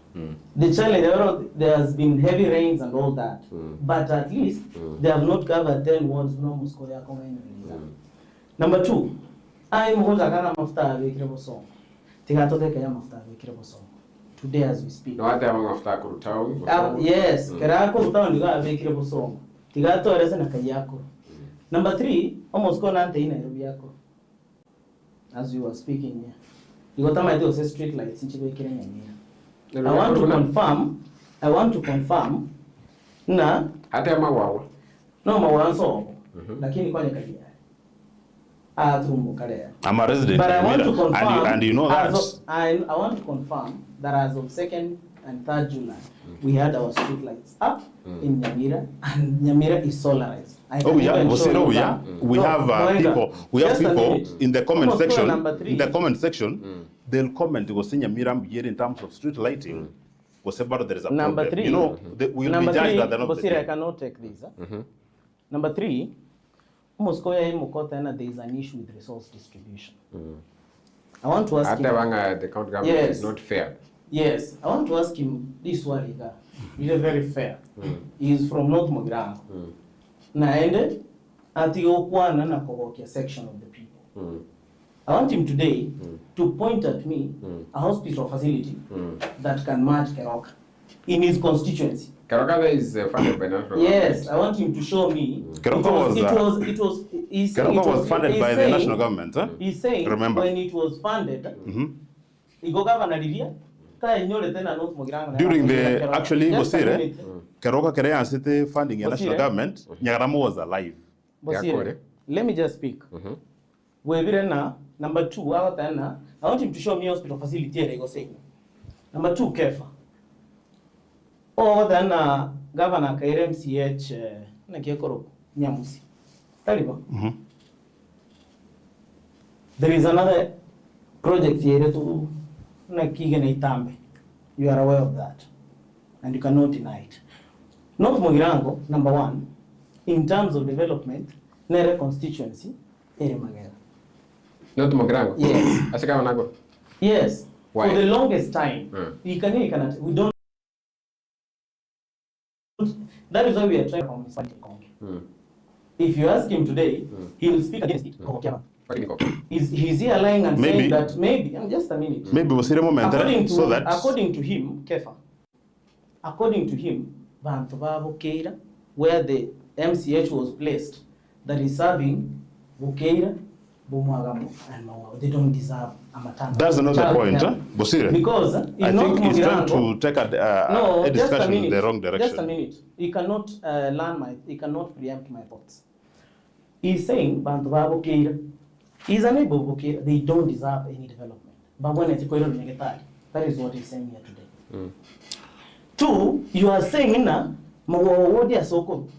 The challenge, there has been heavy rains and all that, but at least they have not covered 10 wards. Number 2, I'm going to today as we speak. No other one after Kurutao. Yes, Kerako Town you got a vehicle song. Tigato resena kayako. Number 3, almost gone ante in Nairobi. As you were speaking here. You got my say street lights in Chibeke. I want to confirm na hata mawawa. No mawanso. Lakini kwa nyakati. I'm a resident, but I want to confirm, and you know that. I want to confirm that as of 2nd and 3rd July, we had our street lights up in Nyamira, and Nyamira is solarized. We have people in the comment section. In the comment section, they'll comment because Nyamira here in terms of street lighting. Whatever there is a Number problem. 3, You know, we'll be judged at the end of the Bosire, day. I cannot take this. Number 3, there is an issue with resource distribution. I want to ask him. The county government is not fair. Yes, I want to ask him this one. He's very fair. He is from North Mogirango. Naende ati okwana na kogokia section of the people. I want him today to point at me a hospital facility that can match Keroka in his constituency. Keroka is funded by national Yes, I want him to show me. Keroka was funded by the national government. He's saying Remember. when it was funded, During the actually Bosire, Keroka Kerean City funding the national government, Nyaramo was alive. Bosire, let me just speak. Number 2, I want him to show me hospital facility. Number 2, Kepha. Governor KMCH Nyamusi. There is another project here to Itambe. You are aware of that, and you cannot deny it. North Mogirango, number 1, in terms of development, Nere constituency, Ere Magera. Not Mogirango? Yes. Asika Wanago? Yes. Why? For the longest time, we don't. That is why we are trying to convince Kongi. If you ask him today, he will speak against it. He's here lying and saying that maybe, just a minute. Maybe Bosire moment, according to him, Kepha, according to him, Bantu where the MCH was placed, that is serving Bukeira, Bumwagamo, and Mawa. They don't deserve a maternal. That's another point, Bosire. Because I think he's trying to take a discussion in the wrong direction. Just a minute. He cannot he cannot preempt my thoughts. He's saying Bantu Bukeira is unable to Bukeira. They don't deserve any development. But when it's that is what he's saying here today. 2, you are saying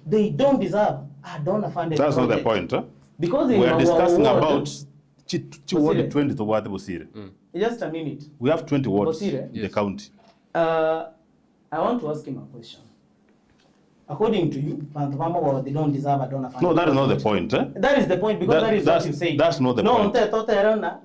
they don't deserve a donor funded. That's not the point, Because we are discussing about Ward 20 to what Bosire. Just a minute. We have 20 wards Bosire, in the county. I want to ask him a question. According to you, they don't deserve a donor funded. No, that is not the point. That is the point, because that is what you say. That's not the point.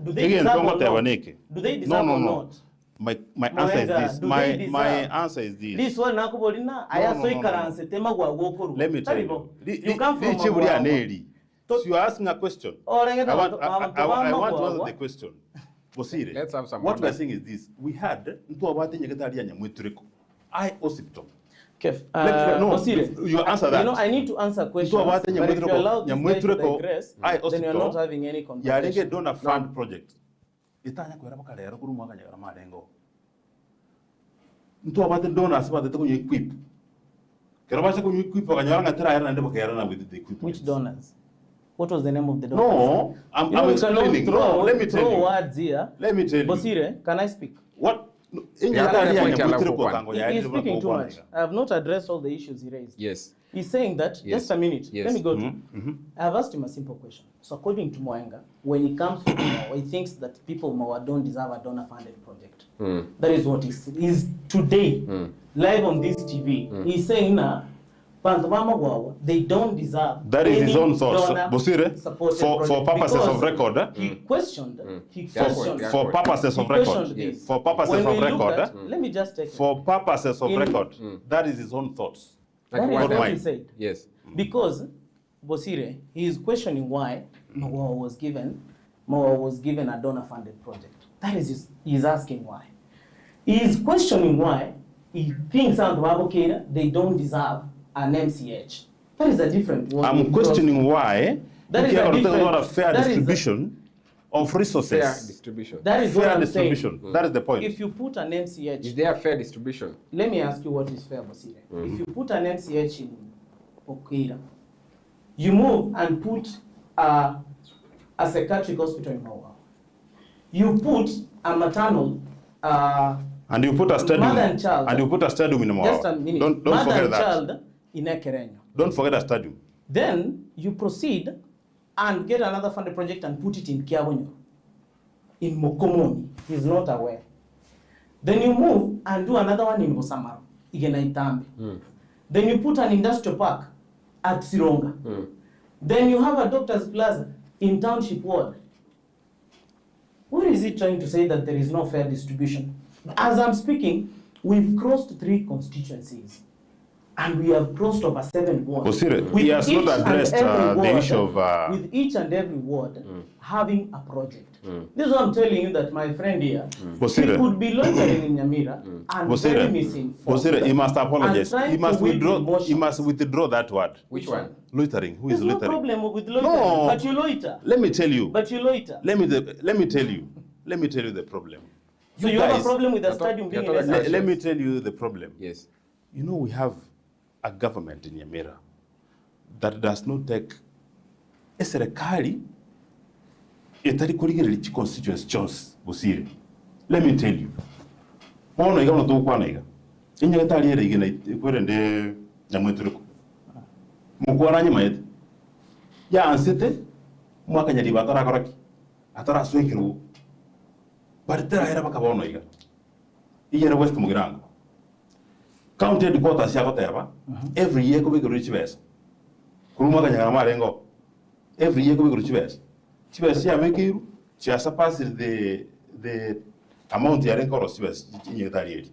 Do they deserve or not? Do they deserve or not? My answer is this. My answer is this. This one nakubolina ayasoikaranse tema gwa gokuru. Let me tell you. You come from So you are asking a question. I want to answer the question. Bosire, let's have some. What we are saying is this. We had hospital. Kef, you answer that. You know, I need to answer questions. But if you allow this guy to digress, then you're not having any conversation. Yeah, don't fund project. Etaya Jumapili kuru mwaka nyagara marengo. Ntu abate donors abate to equip. Kerabasha ku equip akanyara ngatira yana ndebo kayara with the equipment. Which donors? What was the name of the donors? No, I'm explaining. No, let me tell you. Words here. Let me tell you. Bosire, can I speak? What? He's speaking too much. I have not addressed all the issues he raised. Yes. He's saying that, yes. Just a minute, yes. Let me go to. I have asked him a simple question. So according to Moenga, when he comes to Mawa, he thinks that people Mawa don't deserve a donor-funded project. That is what he's today, live on this TV. He's saying now, they don't deserve. That is his own thoughts. Bosire, for purposes of record. He questioned. For purposes of record. For purposes of record. Let me just take for purposes of record. That is his own thoughts. That is what he said. Yes. Because Bosire, he is questioning why Mokua was given a donor-funded project. That is, he's asking why. He is questioning why he thinks they don't deserve an MCH. That is a different one. I'm questioning why that is a different, fair distribution of resources. Fair distribution. That is fair what I'm distribution. saying. That is the point. If you put an MCH... Is there a fair distribution? Let me ask you what is fair, Bosire. If you put an MCH in Okira, you move and put a psychiatric hospital in Mokua. You put a maternal And you put a stadium. Mother and child. And you put a stadium in Mokua. Just a minute. Don't Mother forget and that. child in Ekerenyo. Don't forget a stadium. Then you proceed and get another funded project and put it in Kiabonyo. In Mokomoni. He's not aware. Then you move and do another one in Bosamaro. Igenaitambe. Then you put an industrial park at Sironga. Then you have a doctor's plaza in Township Ward. What is he trying to say, that there is no fair distribution? As I'm speaking, we've crossed 3 constituencies. And we have crossed over 7 wards. Bosire, he has not addressed the issue of... With each and every ward having a project. This is what I'm telling you, that my friend here, Bosire. he could be loitering in Nyamira and very misinformed. Bosire, he must apologize. And He must trying to withdraw. whip He must withdraw that word. Which one? Loitering. Who is There's no loitering? problem with loitering, No. but you loiter. Let me tell you. But you loiter. Let me tell you. Let me tell you the problem. So you have a problem with the stadium being in a Let me tell you the problem. Yes. You know, we have a government in Nyamira that does not take a serikali itari kurigerera constituency chose Bosire. Let me tell you. Ono iga no tukwana iga. Inya tari ere igina kwende nyamweturuko. Mukwana nyama yete. Ya ansete mwaka nyari batara koraki. Atara swekiro. Baritera era bakabono iga. Iyera West Mugirango. County headquarters ya Koteba, every year ko bigoro chibes. Kuruma kanyanga marengo. Every year ko bigoro chibes. Chibes ya mekiru, chia surpass the amount ya renko chibes in yetari.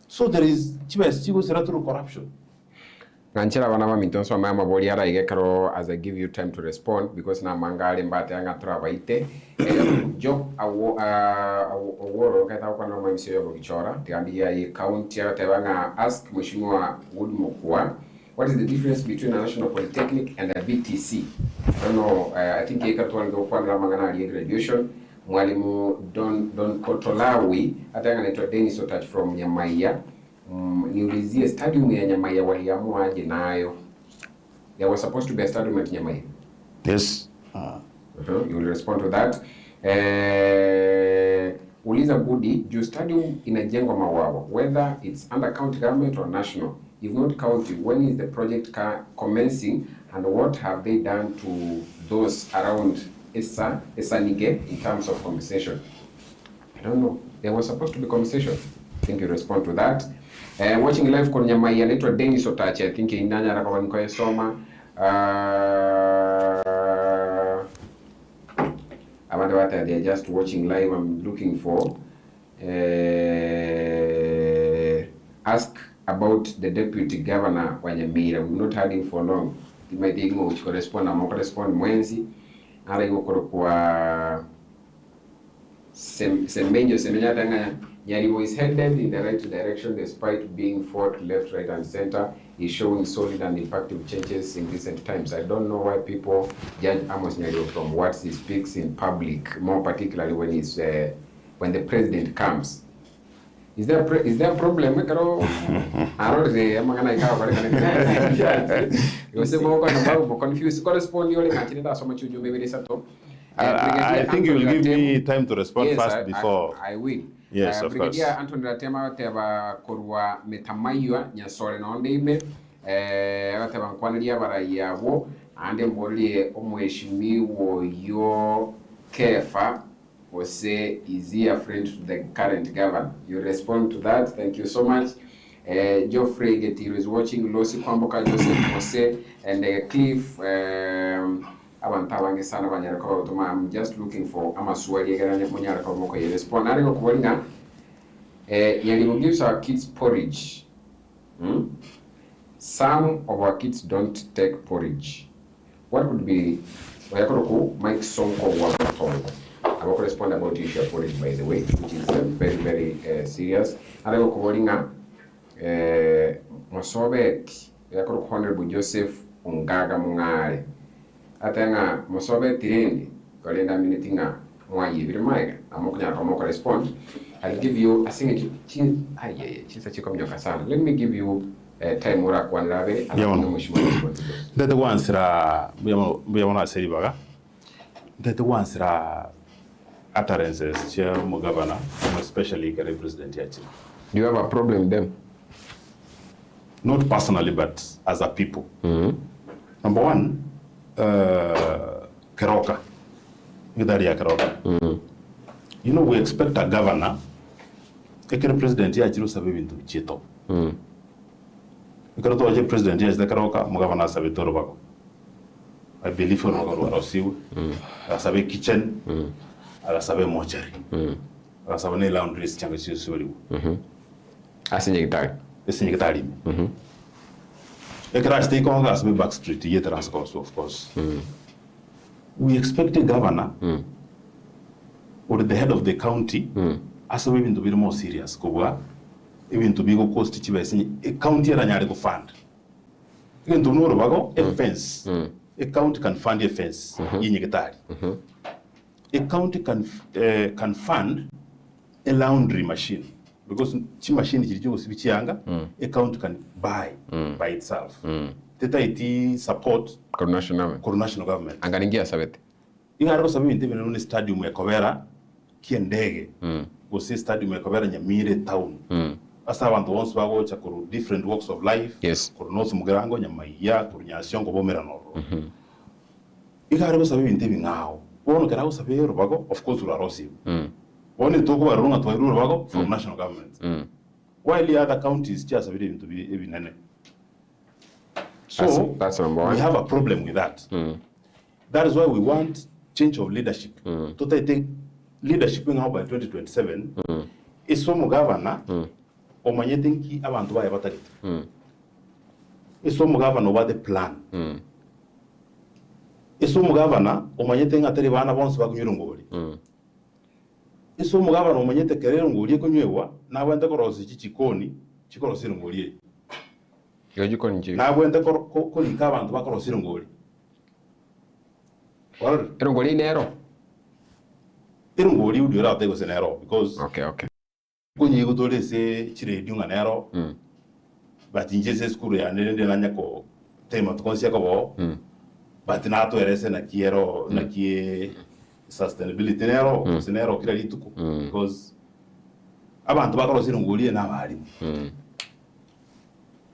So there is chibes chigo sera through corruption. Nanchira wana mitonso mama boliara igekaro as I give you time to respond because na mangale mbate anga trabaite job aworo kata kwa na mamisio yo bichora tiandi ya county ya tewanga ask mheshimiwa Mokua, what is the difference between a national polytechnic and a BTC? I don't know, I think yekatwa ndo kwa na mangana ali graduation mwalimu don Kotolawi atanga naitwa Dennis Otach from Nyamira. Niulizie stadium ya Nyamira waliamua aje nayo. There was supposed to be a stadium at Nyamira. Yes. You will respond to that. Uliza Budi, juu stadium inajengwa Mawawa, whether it's under county government or national. If not county, when is the project commencing and what have they done to those around Esanike in terms of compensation? I don't know. There was supposed to be compensation. I think you respond to that. Watching live kwa Nyamira naitwa Dennis Otach. I think indanya rakawa niko yesoma. They're just watching live. I'm looking for ask about the deputy governor wa Nyamira. We've not had him for long. It might take more to correspond. I'm going to respond mwenzi. Ara yuko kwa semenya tanga Nyaribo is headed in the right direction despite being fought left, right, and center. He's showing solid and effective changes in recent times. I don't know why people judge Amos Nyaribo from what he speaks in public, more particularly when he's when the president comes. Is there a problem? I don't say I'm gonna you say more confused. Correspond you so much you maybe I think you will give me time to respond yes, first before. I will. Yes, of course. Brigadier Anthony Ratema teba korwa metamaywa nyasore na ondeime bateba nkwaniriya barayabo ande mboliye omweshimiwo yo Kepha Moenga is he a friend to the current governor? You respond to that. Thank you so much. Geoffrey Getiro is watching. Losi Kwamboka, Joseph Mose, and Cliff. I'm just looking for Amaswali. Respond. Yalimu gives our kids porridge. Some of our kids don't take porridge. What would be Mike Sonko Wabatongo? I will respond about the issue of porridge, by the way, which is very, very serious. And I will call Mosobet, Honorable Joseph Ungaga Mungare. Atanga Mosobet Tirendi, Kalenda Minutinga, Mwayi Virmaiga. I'm not going to respond. I'll give you a single. Let me give you time work one rabe. That ones are we are not saying that the ones are utterances chair mo governor, especially the president yachi. Do you have a problem with them? Not personally, but as a people. Number one, Keroka. You know, we expect a governor, a president yachi sabe bintu bichito. Because the president yachi the Keroka, mo governor sabe toro bako. I believe for Magaru Rosiu, I sabe kitchen, I sabe mortuary, I sabe laundries, Changasu Suri. As in Yagdari. It's in Yagdari. A crash take on us back street, yet transport, of course. We expect a governor or the head of the county as a women to be more serious. Go even to be go cost a county and a fund. Even to know about a fence. A county can fund a fence in Yagdari. A county can fund a laundry machine because the machine is just a county can buy by itself. Teta iti support Coronation government. Anganingia sabete. Inga ariko sabi inte bene stadium ya Kobera kiendege. Go see stadium ya Kobera Nyamira town. Asa abantu bonse bago cha kuru different walks of life. Yes. Kuru nosu mugerango nyamaiya kuru nyasiongo bomera noro. Inga ariko sabi inte bingao. Wono kerago sabi robago of course urarosi. One talk about runga to Rubago from national government. While the other counties just have to be even. So that's number one. We have a problem with that. That is why we want change of leadership. To take leadership now by 2027. Is some governor or manyetinki abantu ba yabatari. Is some governor over the plan. Is some governor or manyeting atari bana bonse bagunyurungori. Iso mugaba no manyete kerero nguriye kunywewa nabwenda korosi chikoni chikorosira nguriye Yojiko nje nabwenda ko lika abantu bakorosira nguri wal ero ngoli nero nguri udira atego senero because okay kunyi gutole se chire dunga nero but inje se skuru ya nende nanya ko tema tukonsia ko bo but na to erese na kiero na kie sustainability nero sinero kila lituko because abantu bakarosira nguriye n'abarimu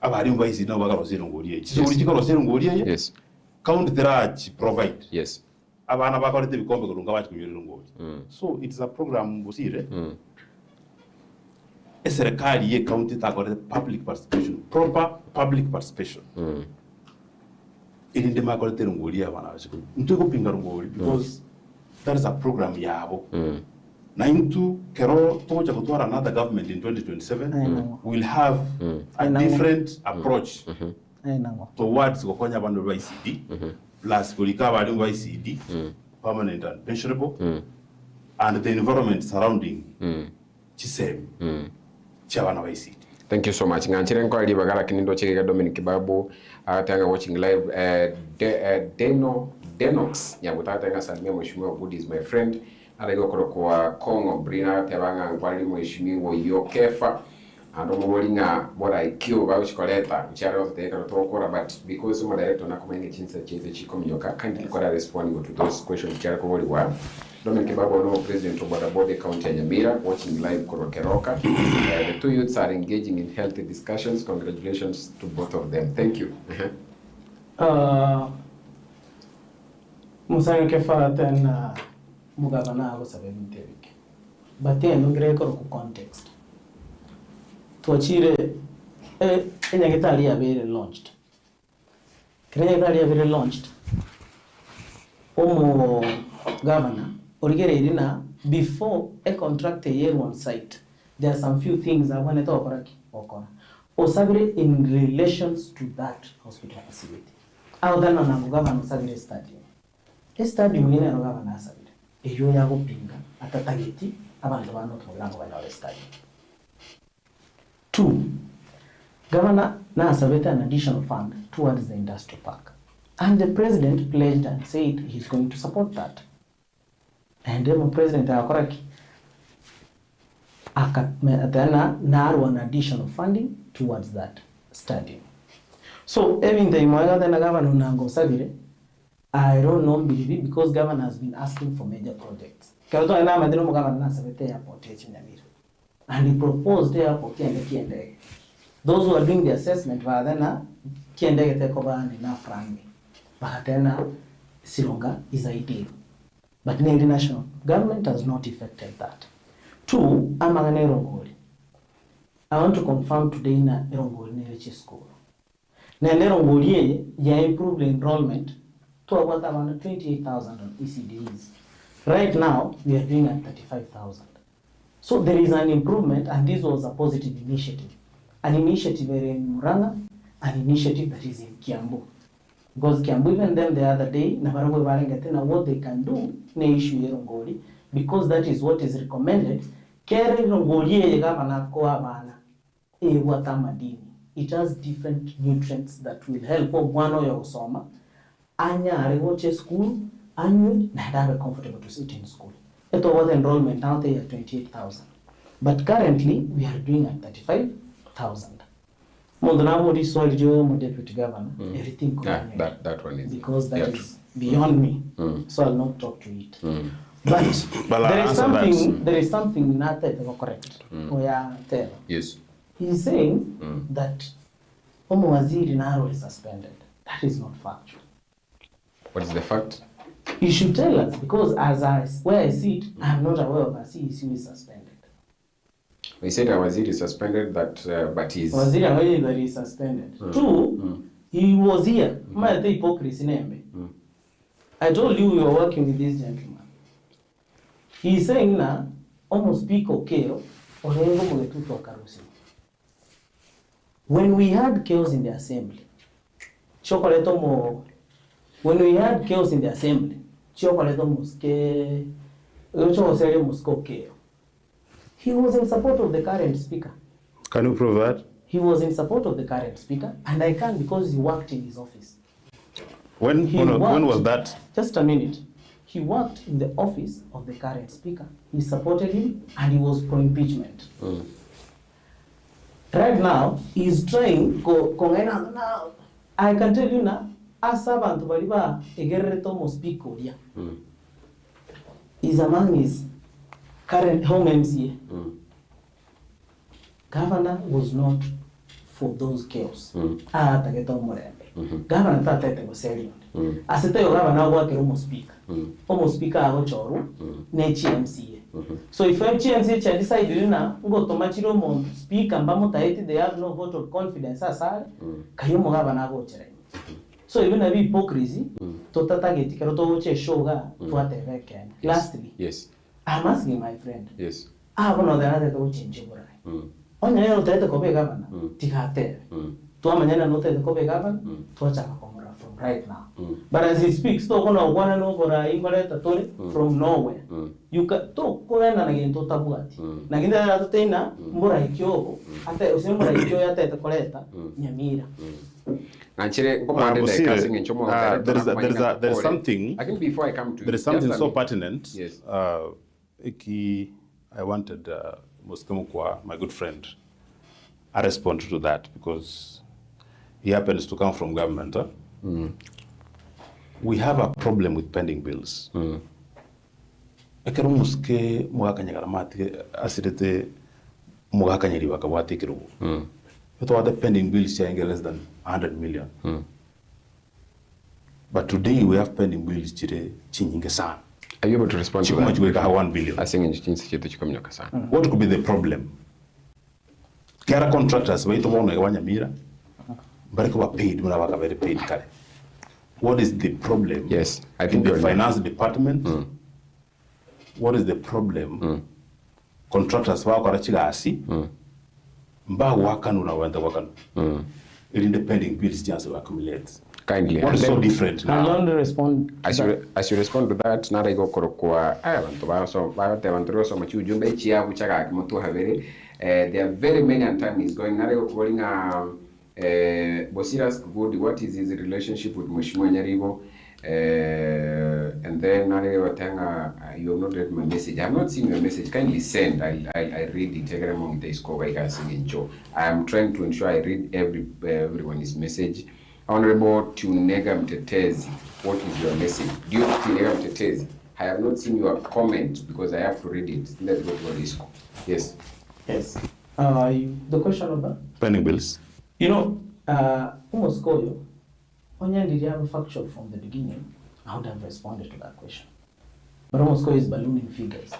abarimu bayisi no bakarosira nguriye kisuri kikarosira nguriye yes county terach provide yes abana bakorete bikombe kurunga bati kunyurira nguri so it's a program Bosire serikali ye county takorete public participation proper public participation ili ndema korete nguriye abana bashiko ntiko pinga nguri because that is a program yabo. Na into kero toja kutwara another government in 2027 will have a different approach towards gokonya bandu ba ICD plus kulika bandu ba ICD permanent and pensionable and the environment surrounding chisem chabana ba ICD. Thank you so much. Nganchire nkwali bagala kinindo cheke Dominic Babu atanga watching live Denox nyabutata salimia mheshimiwa Budi is my friend aligo kwa Kongo Brina tebanga nkwali mheshimiwa yo Kepha ando molinga bora ikio ba uchikoleta mchara wote tokora but because my director na kumenge chinsa chete chikomyoka kindly kwa responding to those questions mchara kwa wali wa Dominic Babu no president of Bosire County Nyamira watching live Keroka. The two youths are engaging in healthy discussions. Congratulations to both of them. Thank you. Musanga Kepha tena mugavana abo sabe mtebike. Bate nongere ko ku context. Tuachire enyagitali ya very launched. Kenyagitali ya very launched. Omo governor origere irina before a contract a year on site. There are some few things I want to talk about. Osabire in relations to that hospital facility. Other than a governor Osabire stadium. A stadium in a governor Osabire. A yoya pinga at a tageti abantu bano to the stadium. 2. Governor na Osabire an additional fund towards the industrial park. And the president pledged and said he's going to support that. And the president akoraki akatena naru an additional funding towards that stadium. So even the Moenga then governor nango sabire I don't know believe because governor has been asking for major projects. Kato ina madino mugaba na sabete airport ya Nyamira. And he proposed the airport and kiendege. Those who are doing the assessment vadena kiendege tekoba ni na frangi. Bahatena Silonga is ideal. But the national government has not effected that. Two, amangane Rongoli. I want to confirm today na Rongoli Nelechi School. Na Rongoli ya improved enrollment to about 28,000 on ECDs. Right now, we are doing at 35,000. So there is an improvement, and this was a positive initiative. An initiative in Muranga, an initiative that is in Kiambu. Because Kiambu, even them the other day, what they can do, ne issue Rongoli, because that is what is recommended. Kere Rongoli it has different nutrients that will help one or your soma. Anya arewoche school, annual, na have comfortable to sit in school. It was enrollment now they are 28,000. But currently we are doing at 35,000. Mondonabo is my deputy governor. Everything that one is because that is beyond me. So I'll not talk to it. But there is something not correct. Yes. He's saying that Omo Waziri Naro is suspended. That is not factual. What is the fact? You should tell us, because where I sit, I'm not aware of a CEC is suspended. We said our Waziri is suspended, but he's... Waziri is suspended. Two, he was here. My hypocrisy. I told you we were working with this gentleman. He's saying na almost speak okay, when we had chaos in the assembly, when we had chaos in the assembly, he was in support of the current speaker. Can you prove that? He was in support of the current speaker, and I can because he worked in his office. When was that? Just a minute. He worked in the office of the current speaker. He supported him, and he was pro-impeachment. Right now, he's trying now. I can tell you now, as abantu baliba egerreto mo speak Korea. Is among his current home MCA. Governor was not for those chaos. Governor tatete was serious. Asete yo governor work almost speaker. Almost speaker ago choru ne MCA. So if MCA decide na ngo tomachiro mo speaker mbamo taiti they have no vote of confidence asare kayo mo governor ago chere. So even a hypocrisy to tatageti kero to uche shoga to ateveke. Lastly, yes. I'm asking my friend. Yes. No the other to change burai. Onya yo taite kobe governor tikate. To amanyana no taite kobe governor to chaka komora from right now. But as he speaks, to kono wana no bora ingole tatore from nowhere. You can to koena na gento tabuati. Na ginda na tena mbora ikyo ate usimbora ikyo ya taite koleta Nyamira. There's something. I think before I come to there is something so pertinent. Yes. I wanted Mokua, my good friend, a response to that because he happens to come from government. We have a problem with pending bills. Ekero muske mwakanyagara mati asirete mwakanyari bakabwate kirugo. The pending bills are less than 100 million. But today we have pending bills changing sana. Are you able to respond to that? 1 billion. What could be the problem? Kera contractors wait on Nyamira, but they paid when I very paid. What is the problem? Yes, I think in the finance department. What is the problem? Contractors work on Chigasi. Mba wakanu na wanda wakanu. Independent bills just accumulate. Kindly. What is so different now? I want to respond. As you respond to that, nara iko korokwa abantu baso bayote abantu so machu jumbe chia buchaga kimoto haveri. There are very many and time is going. Nara iko calling Bosire good. What is his relationship with Mheshimiwa Nyaribo? And then nara iko tanga you have not read my message. I have not seen your message. Kindly send. I read it every morning. There is cover. I am trying to ensure I read everyone's message. Honorable Tunega Mtetezi, what is your message? Dear Tunega Mtetezi, I have not seen your comment because I have to read it. Let's go to Disco. Yes. Yes. The question about Pending bills. you know, almost go you. Only did you have a factual from the beginning? I would have responded to that question. But almost go is ballooning figures.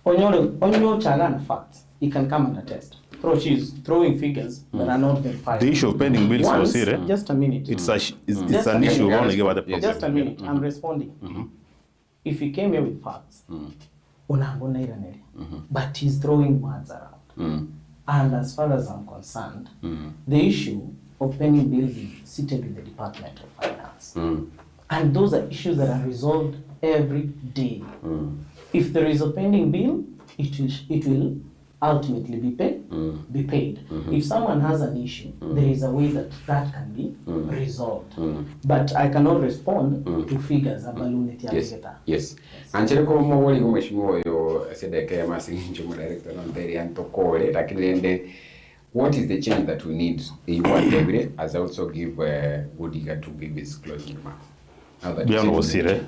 Onyo chagana facts. He can come and attest. She's throwing figures that are not verified. The issue of pending bills was here. Just a minute. It's an issue we want to give other people. Just a minute. I'm responding. If he came here with facts, but he's throwing words around. And as far as I'm concerned, the issue of pending bills is seated with the Department of Finance. And those are issues that are resolved every day. If there is a pending bill, it will ultimately be paid. If someone has an issue, there is a way that can be resolved. But I cannot respond to figures about Yes. Anchele ko mo wali ko mheshimiwa yo sedeka ya masinjo mu director on there and tokole lakini what is the change that we need? You want every as I also give Woodiga to give his closing remarks. Now that Bosire.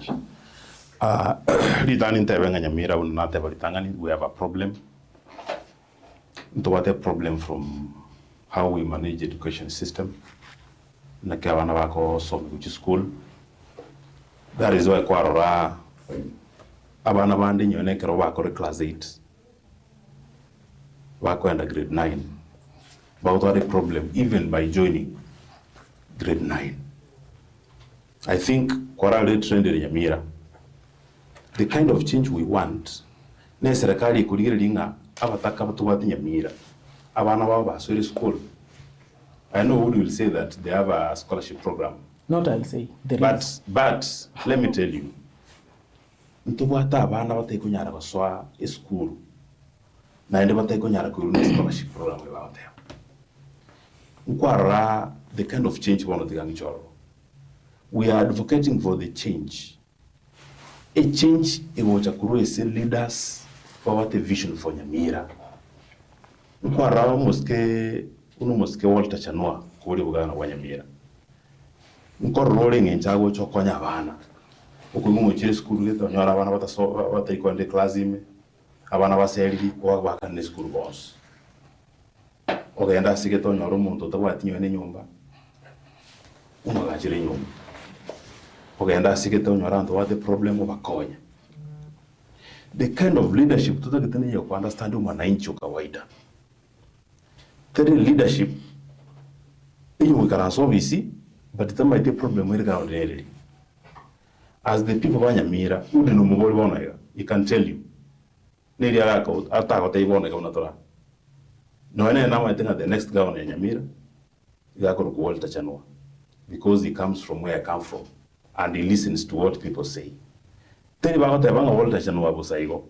Litani ntebenga Nyamira unate balitangani we have a problem. What a problem from how we manage the education system. Nake abana bako some which school. That is why kwarora abana bandi nyonekero bako class 8. Bako under grade 9. But what a problem even by joining grade 9. I think kwarale trend in Nyamira. The kind of change we want ne serikali ikuliringa abataka batubati Nyamira abana babo basuri school. I know who will say that they have a scholarship program. Not I'll say there is. But let me tell you, ntubata abana bateko nyara baswa school na ende bateko nyara ku scholarship program about them. Nkwara the kind of change we want to take. We are advocating for the change. A change iwocha kuruese leaders for what a vision for Nyamira. Nkwara moske Walter Chanua kuri bugana wa Nyamira. Nkorole ngenchago chokonya abana. Okumu chire school leto nyara abana batayiko ande class ime. Abana baseli kwa bakane school boss. Ogenda sigeto nyoro muntu tabwatinyo ne nyumba. Umagachire nyumba. Ogenda sigeto nyora ndo what the problem obakonya. The kind of leadership tutakitani ya ku understand mwananchi kawaida. The leadership you can solve isi but it might be problem with ground really. As the people of Nyamira who didn't move on, you can tell you nili yako atako taibona kwa natora. No ene na I think at the next governor in Nyamira yako ku Walter Chanua because he comes from where I come from and he listens to what people say. Tell about the Walter Chanua bosaigo.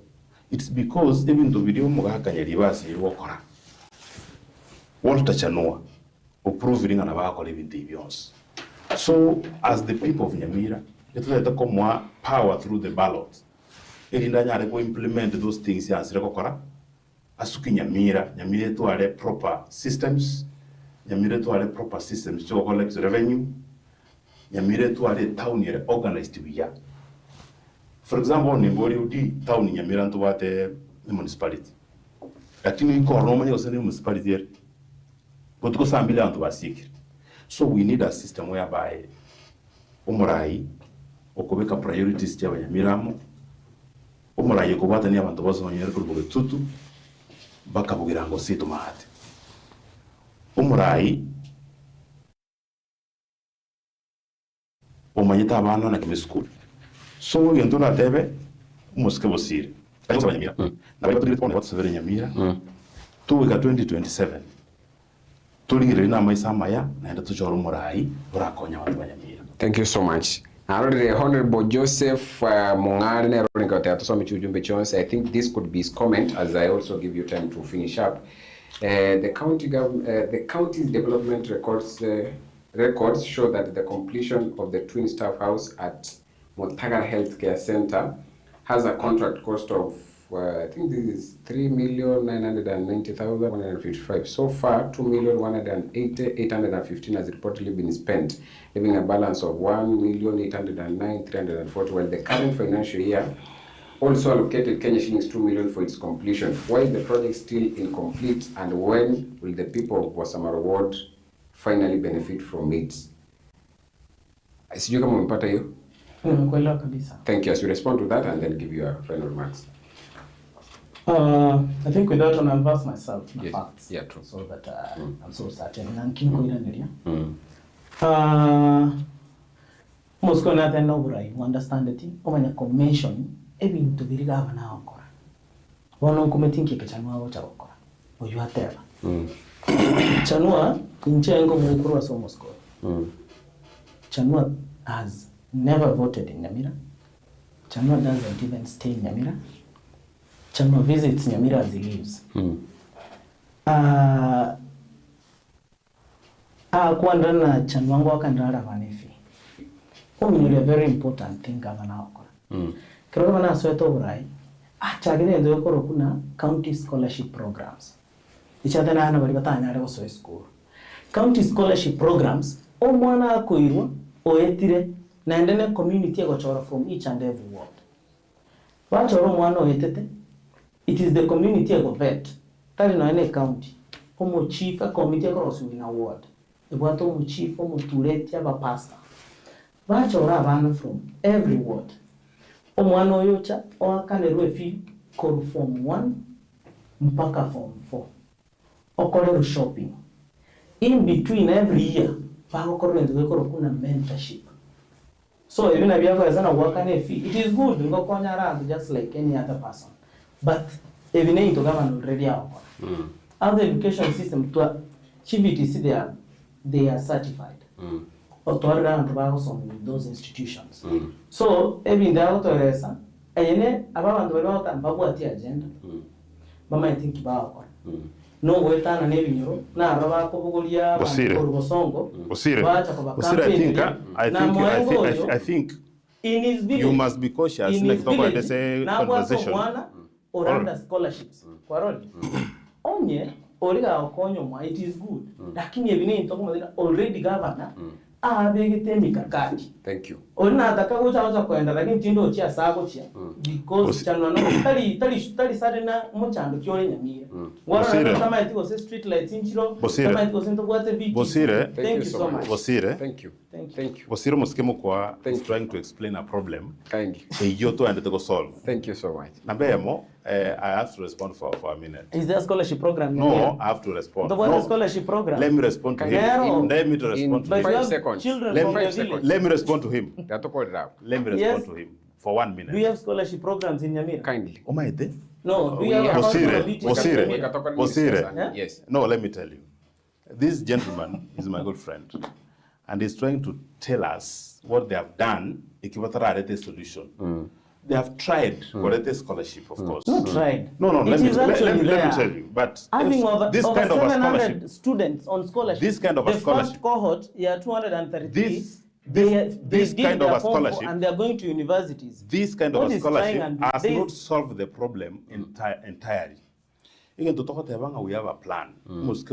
It's because even to video mugakanya libasi yokora. Walter Chanua approving and abako living deviance. So as the people of Nyamira, it let come more power through the ballot. Elindanya go implement those things ya asire kokora. Asuki Nyamira to are proper systems. Nyamira to are proper systems to collect revenue. Nyamira to are town here organized to ya. For example, Nimbori udi town Nyamira to what the municipality. Lakini iko Roma ni municipality here. So we need a system whereby umurai okubeka priorities ya Nyamira umurai kubata ni abantu bose banyere kurubuga tutu bakabugira ngo situ mahati umurai umanyita abana na kibe school so yendo na tebe umuske Bosire kandi Nyamira na bari baturi twone batsubira Nyamira tuweka 2027 tulingire na maisa maya na tuchoro murai urakonya watu wa Nyamira. Thank you so much. The Honorable Joseph Mongane I think this could be his comment as I also give you time to finish up. The county's development records show that the completion of the twin staff house at Motaga Healthcare Center has a contract cost of I think this is 3,990,155. So far, 2,180,815 has reportedly been spent, leaving a balance of 1,809,340. Well, the current financial year also allocated Kenya shillings 2 million for its completion. Why is the project still incomplete, and when will the people of Wasamaro Ward finally benefit from it? Sijui kama umepata hiyo? Nimekuelewa kabisa. Thank you. As you respond to that and then give your final remarks. I think with that one I'll verse myself in the facts. Yeah, true. So that I'm so certain. And King Koiranderia. Moscow na tena urai, you understand it? Omanya commission, ebintu biriga abana okora. Wono kumetinki ke chanwa wacha okora. Oyu atera. Chanwa inchengo mukuru wa so Moscow. Chanwa has never voted in Nyamira. Chanwa doesn't even stay in Nyamira. Chanwa visits Nyamira as he lives. Kuandana na Chanwangu wakandara vanefi. Omnyule very important thing gavana okora. Kero gavana sweto urai. Chagine ndo yokoro kuna county scholarship programs. Ichadana hana bali batanya ale so school. County scholarship programs omwana akoirwa oetire na endene community egochora from each and every ward. Wachoro mwana oetete. It is the community egovet. Tali no ene county. Omo chief a committee egorosu in a ward. Ebwato omo chief omo tureti aba pastor. Wachora abana from every ward. Omwana oyocha okanerwe fi koru form 1 mpaka form 4. Okorero shopping. In between every year, pakokoro ndwekoro kuna mentorship. So even if you have a work and a fee, it is good to go around just like any other person. But even if you government already out. Other education system to CBTC they are certified. Or to around with those institutions. So even the authoresa, ayene abantu bali bawata mbabu ati agenda. Mama I think about no weta na nebinyoro na ababa kobugolia Bosongo. Bosire, I think in his village, you must be cautious in this conversation. Or under scholarships. Kwaroli. Onye origa okonyo mwa it is good. Lakini ebine intoko already governor abegete mikakati. Thank you. Ona ataka gocha kwenda lakini tindo chia sago chia because chanwa no tali sadena muchando kyole Nyamira. Wara kama itiko se street lights inchiro kama itiko sento kwate vitu. Bosire, thank you so much. Bosire. Thank you. Bosire Moskemo kwa is trying to explain a problem. Kindly. Eyoto and to go solve. Thank you so much. Nabemo, I have to respond for a minute. Is there a scholarship program? No, I have to respond. The scholarship program? Let me respond to him. Let me respond to him. 5 seconds. Children let from me, the village. Let me respond to him. Let me respond to him for 1 minute. Do you have scholarship programs in Nyamira? Kindly. No. Do you have Bosire. Yes. No, let me tell you. This gentleman is my good friend. And he's trying to tell us what they have done. Ikibatara solution. They have tried for scholarship, of course. Not tried. No. Let me tell you. But having over this kind of a scholarship, students on scholarship. This kind of a scholarship. The first cohort, 233. This kind of a scholarship, and they are going to universities. This kind of a scholarship has not solved the problem entirely. Again, to talk about we have a plan. Which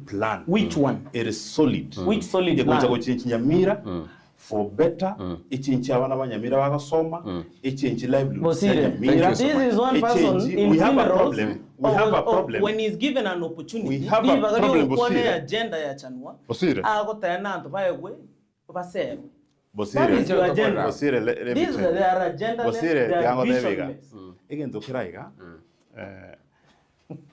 plan? Which one? It is solid. Which solid plan? For better, ichinchi abana banyamira bagasoma, ichinchi livelihood. This is one person in we have a problem. We have a problem. When he's given an opportunity, we have a problem. Agenda ya chanwa. Bosire. Agotana bayewe basere. Bosire. This is your agenda. Bosire. This is their agenda. Bosire. Visionless. Again, Tokiraiga.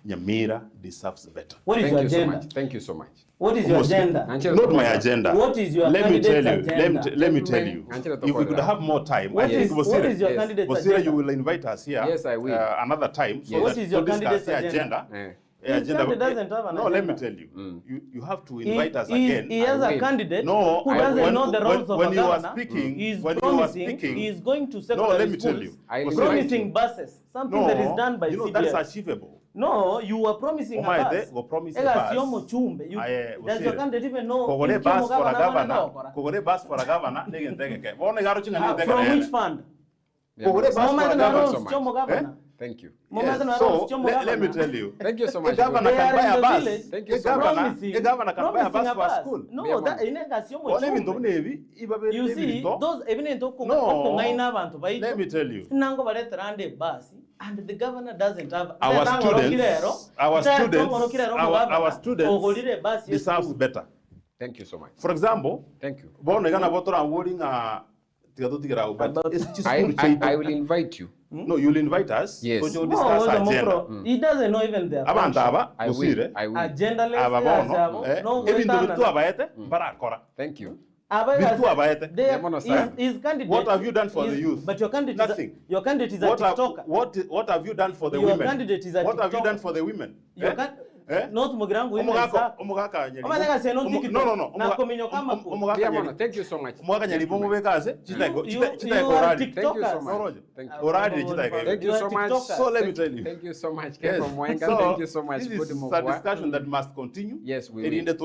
Nyamira deserves better. What is your agenda? Thank you so much. What is your agenda? Not my agenda. What is your candidate's agenda? Let me tell you. If we could have more time, what is your candidate's agenda? You will invite us here. Yes, I will. Another time. So what is your candidate's agenda? Agenda doesn't have an no, let me tell you. You have to invite us again. He has a candidate who doesn't know the roles of a governor. He's promising he's going to secondary schools, promising buses, something that is done by CBS. That's achievable. No, you were promising a bus. Does your candidate even know? Kogore bus for a governor. Kogore bus for a governor. From which fund? Kogore bus for a governor. Thank you. Yes. So let me tell you. Thank you so much. A governor can buy a bus. Thank you so much. A governor can buy a bus for a school. No, that inengasio mo. You see, those even to let me tell you. Nango baretrande bus and the governor doesn't have our students deserves better. Thank you so much. For example, thank you. But I will invite you. No, you'll invite us. Yes. To discuss agenda. He doesn't know even their I will. Agenda Thank you. His candidate. What have you done for the youth? But your candidate nothing. Your candidate is a TikToker. What have you done for the your women? Your candidate is a what TikToker. have you done for the women? Not Mugirangu women. No. Thank you so much. Thank you so much. So let me tell you. Thank you so much, Kepha Moenga. Thank you so much. This is a discussion that must continue. Yes, we will. Yes,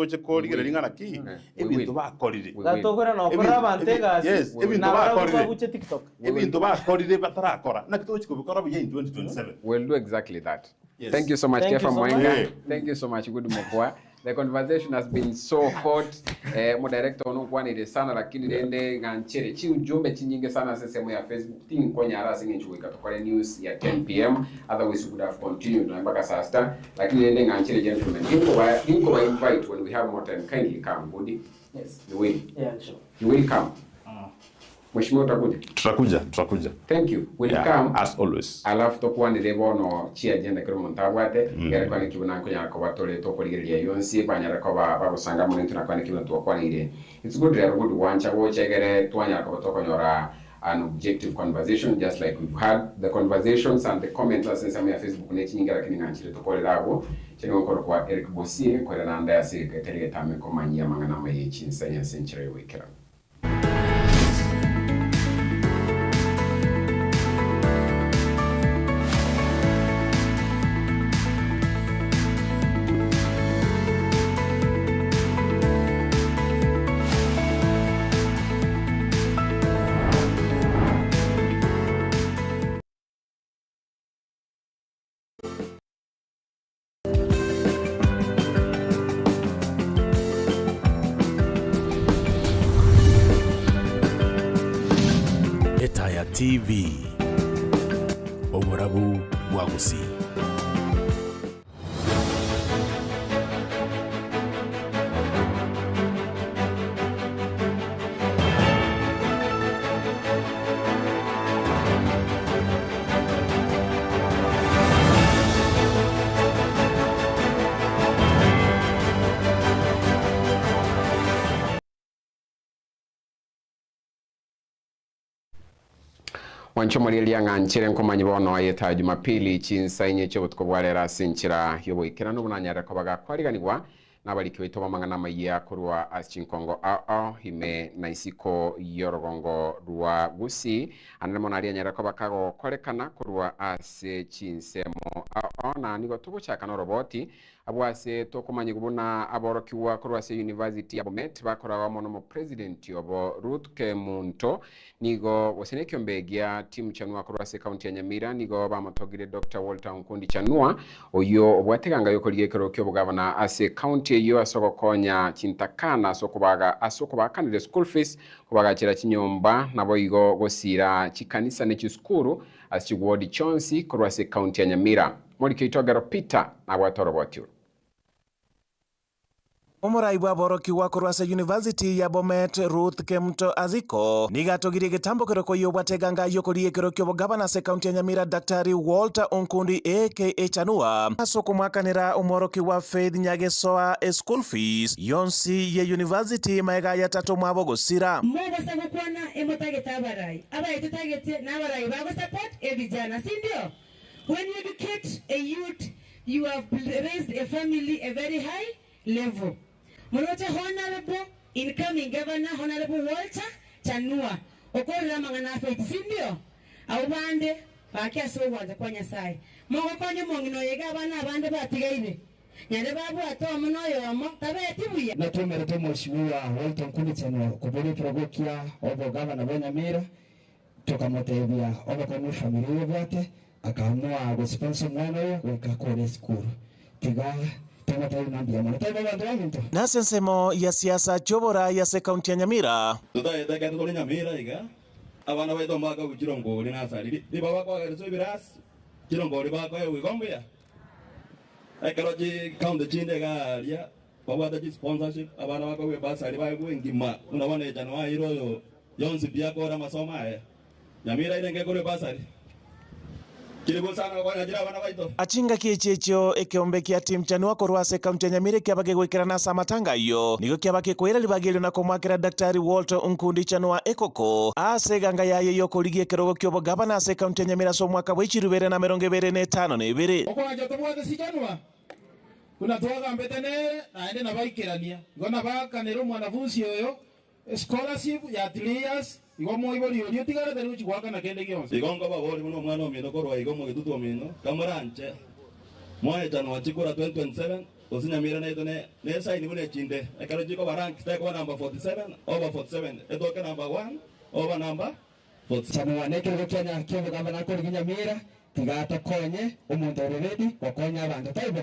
we'll do exactly that. Yes. Thank you so much, Kepha Moenga. Thank you so much, good Mokua. The conversation has been so hot. Mo director onukwani sana lakini nende nganchere chi ujumbe chinyinge sana sesemo ya Facebook thing kwa nyara singichuika tukole news ya 10 p.m. Otherwise we would have continued na mpaka saa 6 lakini nende nganchere gentlemen dinko by invite when we have more time kindly come Budi. Yes. You will. Yeah, sure. You will come. Mheshimiwa tutakuja. Thank you. Welcome as always. Alafu tokuwa ndebono chi agenda kero montabwate yari kwa nikibuna kunya ko batole to koligeria yonsi banyara ko bagusanga mu ntuna kwa nikibuna to kwa nire. It's good to good wancha wo chegere twanya ko to konyora an objective conversation just like we've had the conversations and the comments as some ya Facebook ne chinga lakini nganchire to kolerago chengo ko kwa Eric Bosire ko randa ya secretary etame ko manyia mangana mai chinsanya century wekera. Etaya TV Omurabu Wagusi. Wanchomalilia nganchere nkomanyi bono Etaya Jumapili chinsa inyecho butubwarera sinchira yoboikera n'ubunanyara ko bagakwariganirwa n'abarikiwe to bamangana mayiya kurwa asinkongo hime naisiko yorogongo rwa gusi anamo nari nyara ko bakago korekana kurwa ase chinsemo na nigo tubuchaka no roboti abwase to komanyi gubuna aborokiwa kurwa se university ya Bomet bakora wamo no president yobo Ruth Kemunto nigo wasenekyo mbegia timu chanwa kurwa se county ya Nyamira nigo bamotogire Dr. Walter Nkundi chanwa oyo obwateganga yokoliye kero kyo bugabana ase county yo asogokonya chintakana asokubakanire school fees kubaga chira chinyomba nabo igo gosira chikanisa ne chiskuru asiguodi chonsi kurwa se county ya Nyamira muri kitogero Peter abwatorobotyo Omuraibu aboroki wa kurwasa University ya Bomet Ruth Kemto Aziko nigatogire gitambo kiroko yobwateganga yokolie kirokyo bogabana se county ya Nyamira Daktari Walter Nkundi aka Chanua asokumwakanira omoroki wa Faith Nyagesoa school fees yonsi ye university maega ya tatu mwabogosira mwogo sabu kwana emotageta abarai abayetagete n'abarai bago support evijana sindio. When you educate a youth you have raised a family a very high level. Molote Honorable incoming Governor Honorable Walter Chanua okorera mangana Faith sindio awande bakia so wanje kwa Nyasaye mogo konye mongino yega bana abande batigaire nyande babu atomo noyomo tabetibuya natumere to Mheshimiwa Walter Nkundi Chanua kubere progokia obo Governor wa Nyamira tukamotebia obo kwa familia bwate akaamua kusponsor mwana huyo kuweka kule skuru tiga na sensemo ya siasa chobora ya se kaunti ya Nyamira tutaeteka tukole Nyamira iga abana baito maka kuchirongori na sari di baba kwa so biras chirongori ba kwa wigombia ekoroji kaunti chinde garia baba da sponsorship abana baka we basari ba ngima unaona Januari royo yonzi bia kora masoma haya Nyamira irenge kore basari achinga kiechechio ekiombe kia timu chanua korwase kaunti ya Nyamira kiabage gwikira na samatanga iyo nigo kiabage kwira libagiro na kumwakira daktari Walter Unkundi chanua ekoko ase ganga yaye yokoligie kirogo kyobo gavana ase kaunti ya Nyamira so mwaka wechirubere na 2025 na ibiri okwaje tobwate sikanwa kuna twaga mbetene naende nabaikirania igona bakanero mwanafunzi oyo scholarship ya 3 years igomo ibori yo tigara tari uchigwaka na kende gyonse igongo babori muno mwana omino korwa igomo gitutu omino kamuranche moye Januari chikura 2027 osinyamira neto ne sign mune chinde ekaro chiko barank stake wa number 47 over 47 etoke number 1 over number 47 Januari nekero Kenya kyobo gamba na kuri Nyamira tigata konye omuntu already wakonya abantu taibo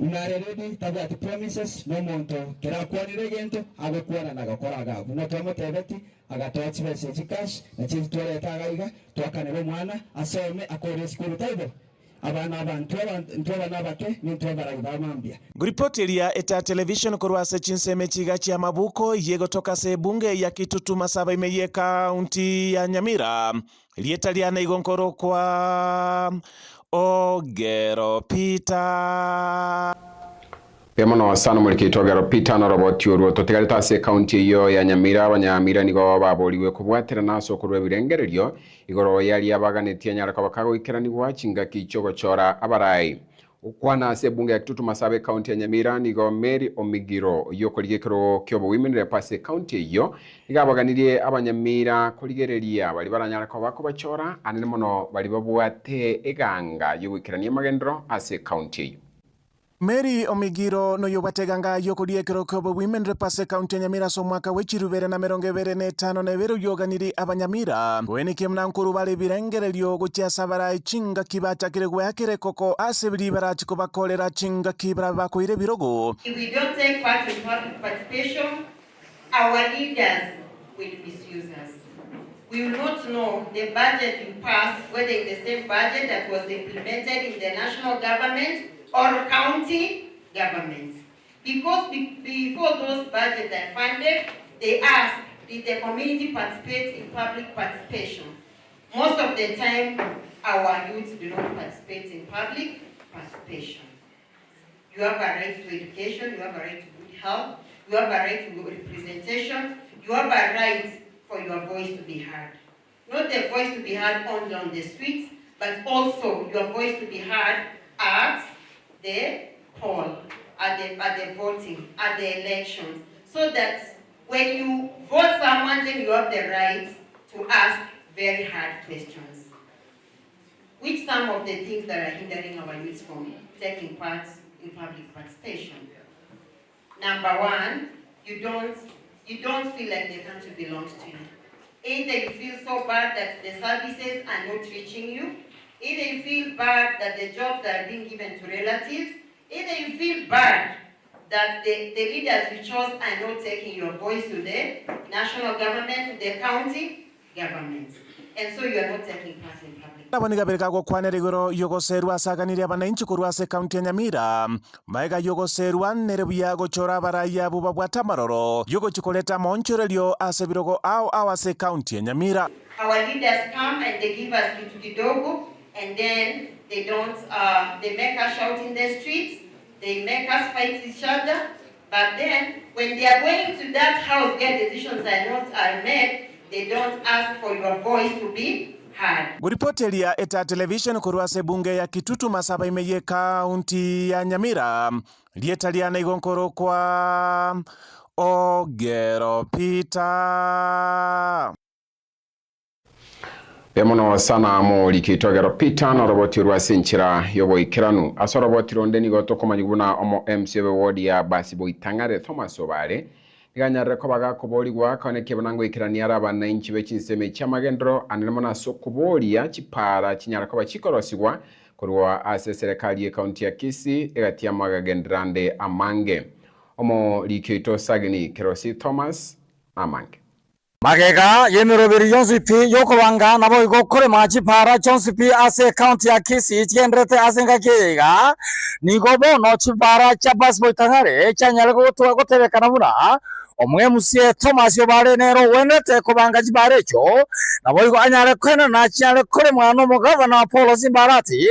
unareredi tabati promises no monto kera kwanire gento agekwana nagakora gabu no twamutebeti agatochi message cash na chintu twaletaga twakanira mwana asome akore skuru taibo abana abantu nabake nitwabaraiba mambia guripoteria eta television korwase chinseme chiga chia mabuko yego toka se bunge ya Kitutu Masaba imeye kaunti ya Nyamira lietaliana igonkoro kwa Ogero Peter Pemono sana mulikito Ogero Peter na roboti uruo totigari tase kaunti iyo ya Nyamira abanyamira nigo baboliwe kubwatira naso kurwe birengererio igoro yali abaganitie nyaraka bakago ikirani gwachinga kichogo chora abarai ukwana se bunge ya Kitutu Masaba kaunti ya Nyamira nigo Mary Omigiro yokoligekero kyobo wimenere pase kaunti iyo igabaganirie abanyamira koligereria bali baranyaraka bako bachora anene mono bali babwate eganga yugikirani magendro ase kaunti iyo Mary Omigiro no yobateganga yokolie kirokobo women repase kaunti ya Nyamira so mwaka wechirubere na 2025 na ibero yoganiri abanyamira weni kimna nkuru bali birengerelio gutia sabara chinga kibacha kiregwe yakire koko asebiri barachi kubakolera chinga kibra bakoire birogo. If we don't take part in public participation, our leaders will misuse us. We will not know the budget you pass, whether it's the same budget that was implemented in the national government or county governments. Because before those budgets are funded, they ask, did the community participate in public participation? Most of the time, our youth do not participate in public participation. You have a right to education, you have a right to good health, you have a right to representation, you have a right for your voice to be heard. Not the voice to be heard only on the streets, but also your voice to be heard at the poll, at the voting, at the elections, so that when you vote someone, then you have the right to ask very hard questions. Which some of the things that are hindering our youth from taking part in public participation. Number one, you don't feel like the country belongs to you. Either you feel so bad that the services are not reaching you, either you feel bad that the jobs are being given to relatives, either you feel bad that the leaders you chose are not taking your voice to the national government, to the county government. And so you are not taking part in public. Abaniga bergago kwanerigoro yogoserwa asaganiri abananchi kurwase kaunti ya Nyamira maiga yogoserwa nerebuya gochora baraya buba bwatamaroro yogo chikoleta monchorelio asebirogo au awase kaunti ya Nyamira. Our leaders come and they give us kitu kidogo and then they don't they make us shout in the streets, they make us fight each other, but then when they are going to that house where decisions are made, they don't ask for your voice to be heard. Guripotelia eta television kurwase bunge ya Kitutu Masaba imeye kaunti ya Nyamira lietaliana igonkoro kwa Ogero Peter. Bemono sana mo likito Ogero Peter na roboti rwase nchira yobo ikiranu aso roboti ronde nigo toko manyuguna omo MC wodi ya basi bo itangare Thomas Obare iganyarre ko baga kuboligwa kone kebonango ikirani araba na inchi bechinseme chamagendro anelemo na sokubolia chipara chinyara ko bachikorosibwa kurwa ase serikali ya kaunti ya Kisii igatia magagendrandi amange omo likito sagini Kerosi Thomas amange magega yemirobiri yonsipi yokobanga nabo igokore machi para chonsipi ase county ya Kisii chigendrete asenga kega nigobo no chipara chapas boitangare chanyale gotebekana buna omwe musie Thomas yobare nero wenete kobanga chibarecho nabo igo anyale kwena na chanyale kore mwana mo governor Paul Simbarati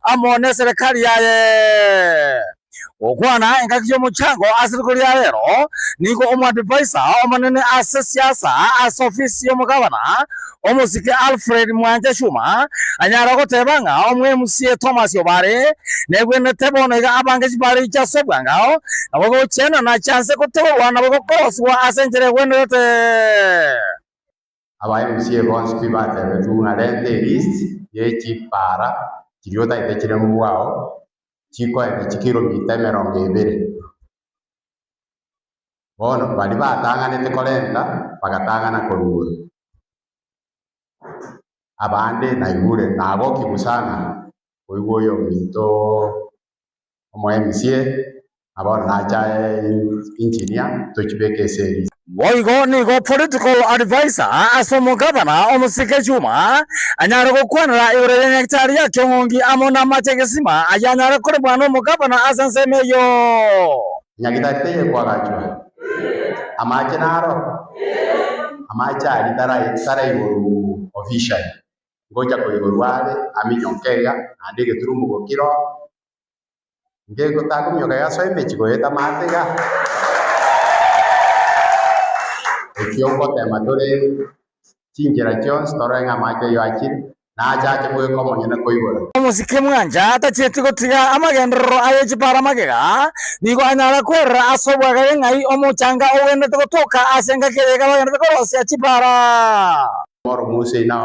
amone serikali yaye okwana engakyo muchango asirikuli ya lero niko omadvisor omanene ase siasa ase ofisi y'omugabana omusike Alfred Mwanja Shuma anyara gotebanga omwe musie Thomas yobare negwene tebonega abange chibare chasobwangao nabo gochena na chance gotebwa nabo gokoroswa asenjere gwenete abaye musie bonse pibate betunga lente list ye chipara kiriota itechire mubwao chiko ene chikilomita 200 bono bali batanganete kolenda bagatangana koruguru abande na igure nabo kibusana oigoyo mito omo MCA abona nacha engineer tochibeke seri boigo nigo political advisor asomo governor omusike Juma anyara gokwanira iurere nektari ya kyongi amona mategesima ayanyara kore bwana omugabana asansemeyo nyagitateye kwagachwa amache naro amacha ali tara iboru official ngoja ko igorwale aminyonkega andike turumu gokiro ngego takumyoga yaso imechigo eta matega ekiongo tematore chinjera chons torenga macho yoachiri na achache bwe komo nyene koibora omusike Mwanja atacheti gotiga amagendero aye chipara magega nigo anyara kwera asobwaga ngai omuchanga owendete gotoka asenga kerega bagende korosia chipara moro muse na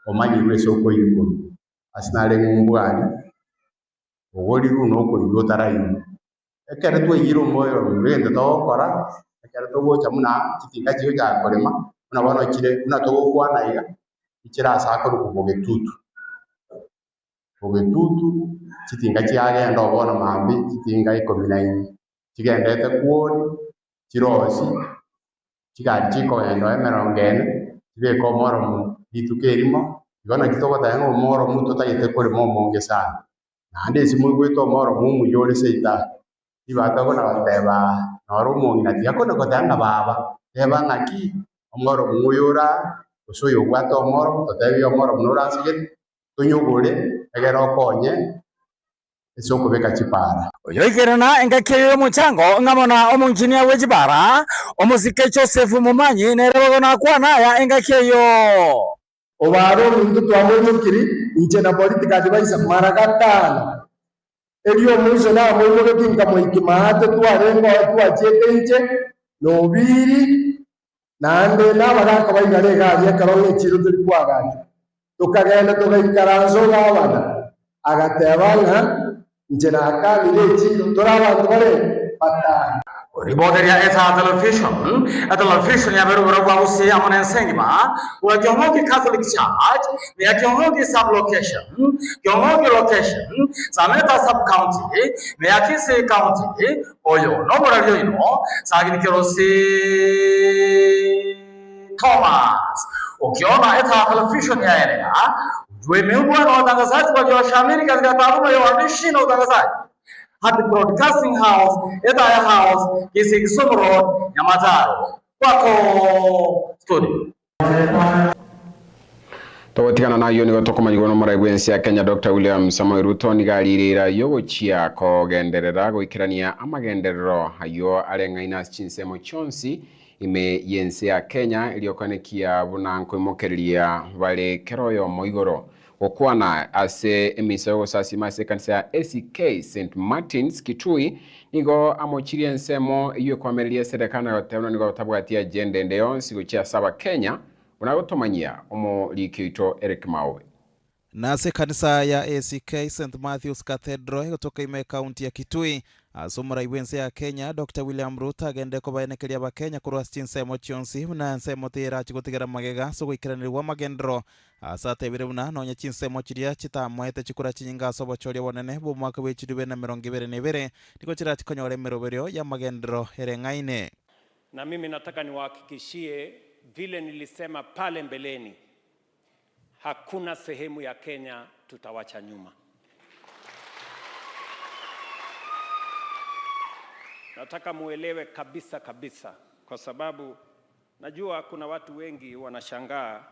omanyi mweso koyiko asinale ngumbwani ogoli runo ko yotara yu ekere twe yiro moyo rende to kora ekere to gocha muna kitinga chiyo cha kolema muna bano chire muna to kwana iga ichira asaka rukubogetutu bogetutu kitinga chiage ndo bono mambi kitinga ikominaini kigendete kuoni chirosi kigari chiko endo emerongene kibeko moro mu bitukerimo igona kitoko tayango moro muto tayete kore momonge sana nande simu gweto moro mumu yole seita ibata kona bateba noro mungi na yakona kotanga baba teba ngaki omoro muyura usoyo gwato moro totebi omoro munura sige tunyugure egero konye esoko beka chipara oyoikerana engakiriro muchango ngamona omunjinia wechipara omusike Joseph Mumanyi nerego na kwana ya engakeyo obaro muntu twamonyukiri inche na politika advisor mara gatano elio mwizo na mwizo kinga mwikimate twarengo twachete inche nobiri nande nabaraka bayigarega yakaronye chiro turi kwagaje tukagenda tugaikaranzo gabana agatebana inche na akabire chiro torabantu bare patana Reporter ya television ya Meru Bosire amone sengima wa Jongogi Catholic Church ya Jongogi sub location Jongogi location Sameta sub county ya Kisii county oyo no morario ino sagini Kerosi Thomas ukiona Etaya television ya area wemeubwa na watangazaji wa Nyamira katika taaluma ya uandishi na utangazaji at the broadcasting house, Etaya House, Kisii Road, Nyamataro. Wako studio. Togotikana na yo nigo tokomanyigo no maraigwensi ya Kenya Dr. William Samoei Ruto nigalirira yogochia kogenderera goikirania amagenderero ayo arengaina chinsemo chonsi ime yense ya Kenya iliokonekia bunanko imokereria vale keroyo moigoro okwana ase emiso sasima se kanisa ya ACK St Martins Kitui nigo amochirie nsemo iyo kwamereria serikana yotebona nigo tabwatia jende ndeo sigo chia saba Kenya unagotomanyia omo likito Eric Mawe Nase kanisa ya ACK St Matthews Cathedral kutoka ime kaunti ya Kitui asumura iwense ya Kenya Dr. William Ruto agende kubanekeria bakenya kurwastin semo chionsi na semo tira chigutigera magega so gwikiranirwa magendro asate biruna nonya chinsemo chiria chitamwete chikura chinyinga sobo choria wonene bu mwaka wa 2022 niko chira chikonyore meroberio ya magendro erengaine. Na mimi nataka niwahakikishie vile nilisema pale mbeleni, hakuna sehemu ya Kenya tutawacha nyuma. Nataka muelewe kabisa kabisa, kwa sababu najua kuna watu wengi wanashangaa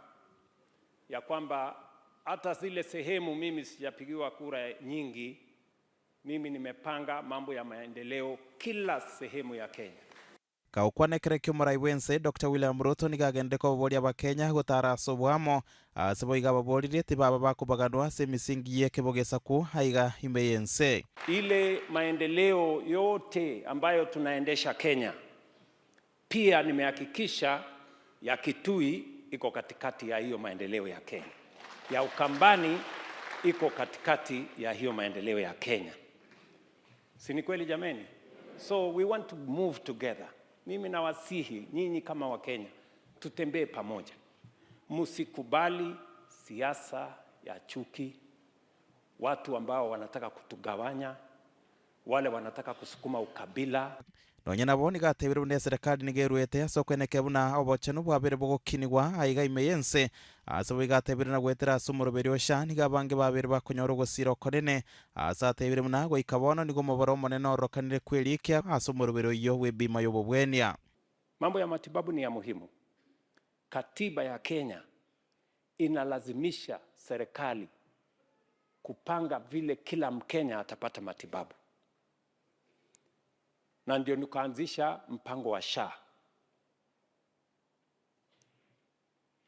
ya kwamba hata zile sehemu mimi sijapigiwa kura nyingi, mimi nimepanga mambo ya maendeleo kila sehemu ya Kenya. Kaukwane kerekyo maraiwense Dr. William Ruto nigagende ko boria bakenya gutara sobwamo asebo igababorire tibaba bakubaganwa se misingi yeke bogesaku haiga imeyense. Ile maendeleo yote ambayo tunaendesha Kenya, pia nimehakikisha ya Kitui iko katikati ya hiyo maendeleo ya Kenya, ya Ukambani iko katikati ya hiyo maendeleo ya Kenya. Si ni kweli jameni? So we want to move together. Mimi nawasihi nyinyi kama wa Kenya tutembee pamoja. Musikubali siasa ya chuki, watu ambao wanataka kutugawanya, wale wanataka kusukuma ukabila. Nonya boni gatebire bune serikali nigeruete sokweneke buna obochenu bwabere bogokinigwa aiga imeyense asobe gatebire na gwetera sumuroberio shani gabange babere bakonyoro gosiro konene asatebire buna go ikabono nigo moboro monene orokanire kwelikia asumuroberio yo webima yobobwenia. Mambo ya matibabu ni ya muhimu. Katiba ya Kenya inalazimisha serikali kupanga vile kila Mkenya atapata matibabu. Na ndio nikaanzisha mpango wa SHA.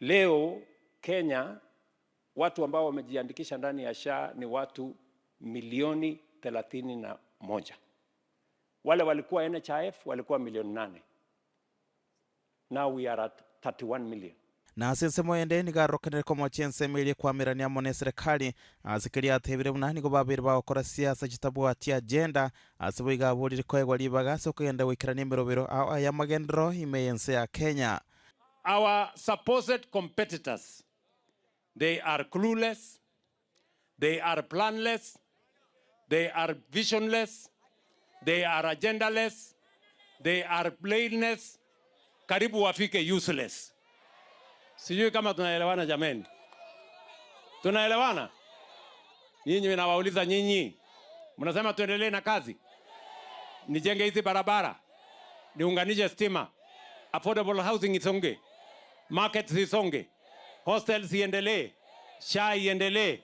Leo Kenya watu ambao wamejiandikisha ndani ya SHA ni watu milioni 31. Wale walikuwa NHIF walikuwa milioni 8. Now we are at 31 million. Na sense moyende ni garokanire ko mochense mili kwa mirania mone serikali asikiri atebire munani go babiri ba okora siasa chitabu ati agenda asibo igaburire ko egwa libaga so kugenda wikirania mirobero aya magendro imeyense ya Kenya. Our supposed competitors, they are clueless, they are planless, they are visionless, they are agendaless, they are blameless, karibu wafike useless. Sijui kama tunaelewana jameni. Tunaelewana? Nyinyi nawauliza nyinyi. Mnasema tuendelee na kazi. Nijenge hizi barabara. Niunganishe stima. Affordable housing isonge. Markets isonge. Hostels iendelee. SHA iendelee.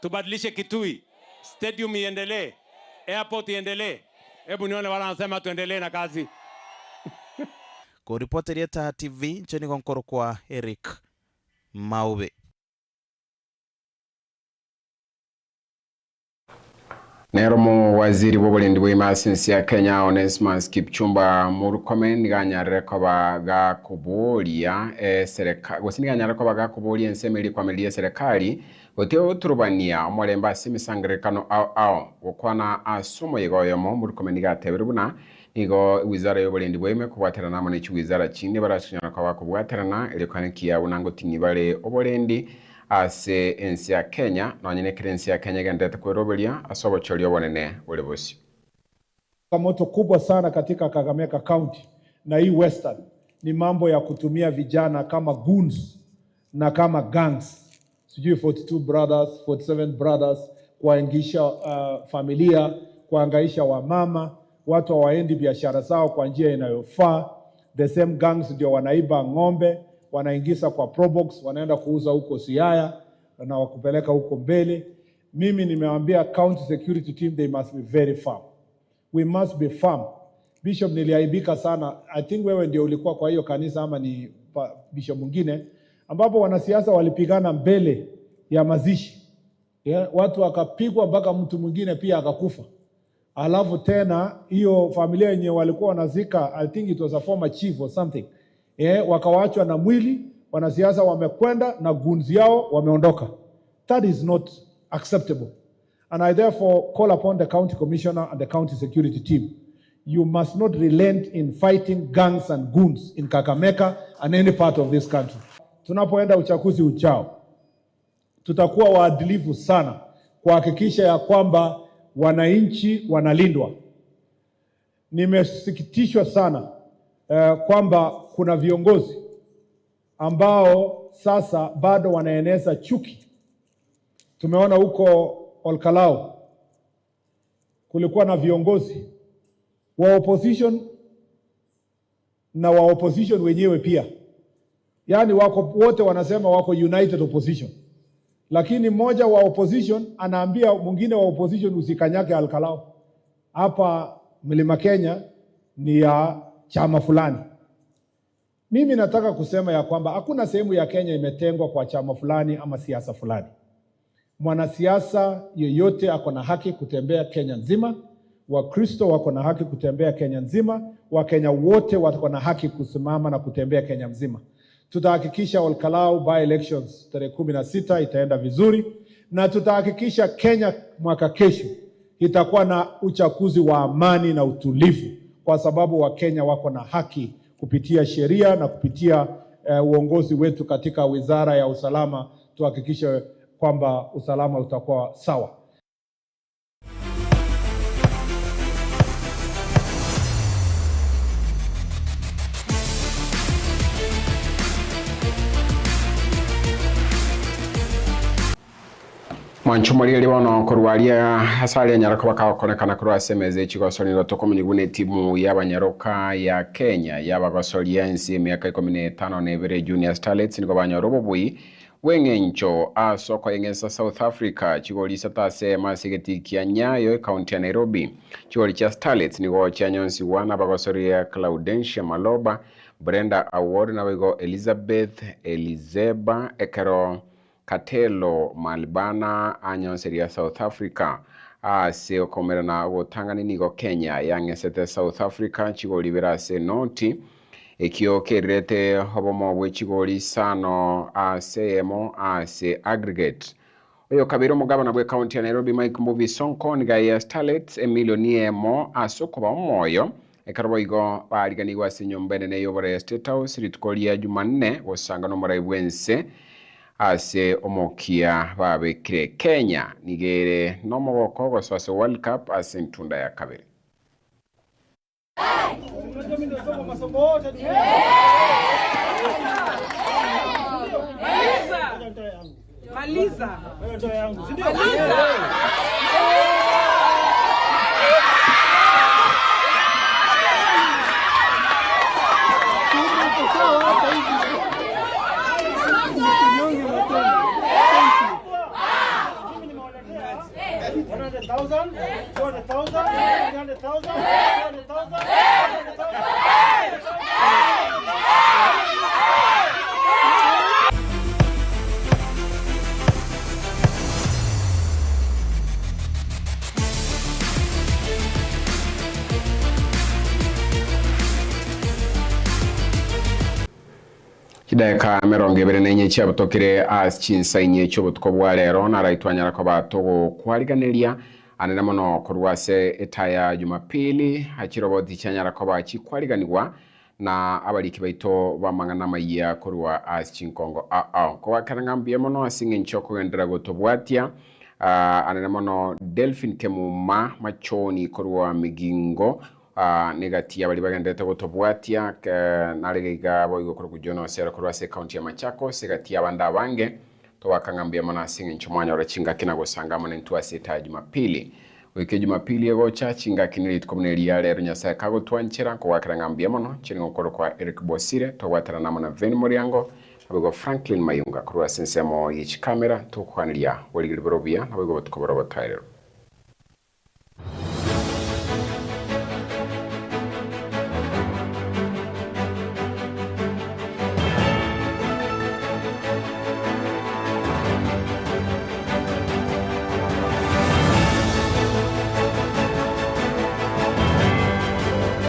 Tubadilishe Kitui. Stadium iendelee. Airport iendelee. Hebu nione wala wanasema tuendelee na kazi. Ko reporter Etaya TV nchini konkoro kwa Eric Maube. Neromo waziri w'obulendi bw'emasinsi ya Kenya Onesmus Kipchumba Murkomen niganyarire ko bagakuburia serikali gosiniganyarire ko bagakuburia ensemeli kwamelia serikali oteo turubania omolemba simisangirikano ao gukwana asumo yigoyomo Murkomen nigatebire buna igo wizara y'obulendi bw'eme kubwaterana mo n'iki wizara chinde barashinyana ko bakubwaterana elekanikia unangotinyi bale obulendi ase ensi ya Kenya nonyene kerensi ya Kenya gendete kwerobelia asobo cholio bonene ule bosi. Moto kubwa sana katika Kakamega County na hii Western ni mambo ya kutumia vijana kama goons na kama gangs. Sijui 42 brothers, 47 brothers kuangisha familia, kuangaisha wamama, watu hawaendi biashara zao kwa njia inayofaa. The same gangs ndio wanaiba ng'ombe, wanaingiza kwa probox, wanaenda kuuza huko Siaya na wakupeleka huko mbele. Mimi nimewaambia county security team they must be very firm. We must be firm. Bishop niliaibika sana. I think wewe ndio ulikuwa kwa hiyo kanisa ama ni bishop mwingine ambapo wanasiasa walipigana mbele ya mazishi. Yeah, watu wakapigwa mpaka mtu mwingine pia akakufa. Alafu tena hiyo familia yenye walikuwa wanazika, I think it was a former chief or something. Wakawachwa na mwili, wanasiasa wamekwenda na gunzi yao wameondoka. That is not acceptable. And I therefore call upon the county commissioner and the county security team. You must not relent in fighting gangs and goons in Kakamega and any part of this country. Tunapoenda uchaguzi uchao, tutakuwa waadilifu sana kuhakikisha ya kwamba wananchi wanalindwa. Nimesikitishwa sana kwamba kuna viongozi ambao sasa bado wanaeneza chuki. Tumeona huko Olkalau kulikuwa na viongozi wa opposition na wa opposition wenyewe pia. Yaani wako wote wanasema wako united opposition. Lakini mmoja wa opposition anaambia mwingine wa opposition usikanyake Olkalau. Hapa Mlima Kenya ni ya chama fulani. Mimi nataka kusema ya kwamba hakuna sehemu ya Kenya imetengwa kwa chama fulani ama siasa fulani. Mwanasiasa yoyote ako na haki kutembea Kenya nzima, Wakristo wako na haki kutembea Kenya nzima, Wakenya wote wako na haki kusimama na kutembea Kenya nzima. Tutahakikisha Olkalau by elections tarehe 16 itaenda vizuri, na tutahakikisha Kenya mwaka kesho itakuwa na uchaguzi wa amani na utulivu, kwa sababu Wakenya wako na haki kupitia sheria na kupitia uongozi wetu katika wizara ya usalama. Tuhakikishe kwamba usalama utakuwa sawa. Mwanchumari liwano kurwalia hasali ya Nyaroka bakakonekana kurwa semeze ikigosolero tokomunyigune timu y'Abanyaroka ya Kenya y'abagosolia ensi miaka 15 nebere Junior Starlets niko banyorobo bui wengencho asoko yengensa South Africa chigoli satase masigetikia Nyayo county ya Nairobi. Chigoli cha Starlets niko cha nyonsi wana bagosolia Claudentia Maloba, Brenda Award na wego Elizabeth Elizeba Ekero Katelo Malbana anyonseria South Africa ase okomera na gotangani nigo Kenya yangesete South Africa chigoli berase noti ekio kerete hobomo bwe chigoli sano asemo ase aggregate. Oyo kabiro mugabana bwe county ya Nairobi Mike Mbuvi Sonko niga ya Starlets emilioniemo asoko ba moyo ekarbo igo bariganirwa sinyombene ne yobore State House ritukolia Jumanne osanga no murai bwense ase omokia babekire Kenya nigere no mugoko gosose World Cup ase ntunda ya kabiri. Maliza. Kideka meronge bere nenye cyabutokire as chinsa inye cyobutko bwalero naraitwanyara ko batogo kwariganeria anena mono kurwase Etaya Jumapili hakiroboti cyanyara ko bakikwariganirwa na abaliki baito bamangana mayiya kurwa as chinkongo ko bakarangambye mono asinge nchoko gendera gotobwatia anena mono Delphine Kemuma machoni kurwa migingo negati abali bagendete gotobwatia naregega boigo kurukujono sera kurwase county ya Machakos segati abanda bange to bakangambia mona singe nchomwanya orachinga kina gosanga mona ntwase Etaya Jumapili weke Jumapili ego chinga kiniri tkomuneri ya lero nyasa kago twanchera ko bakarangambia mono chiringo koro kwa Eric Bosire to watara namona Ven Moriango abigo Franklin Mayunga kurwase nsemo yichi kamera to kwanilia wali gilborobia abigo tukoboro batairo.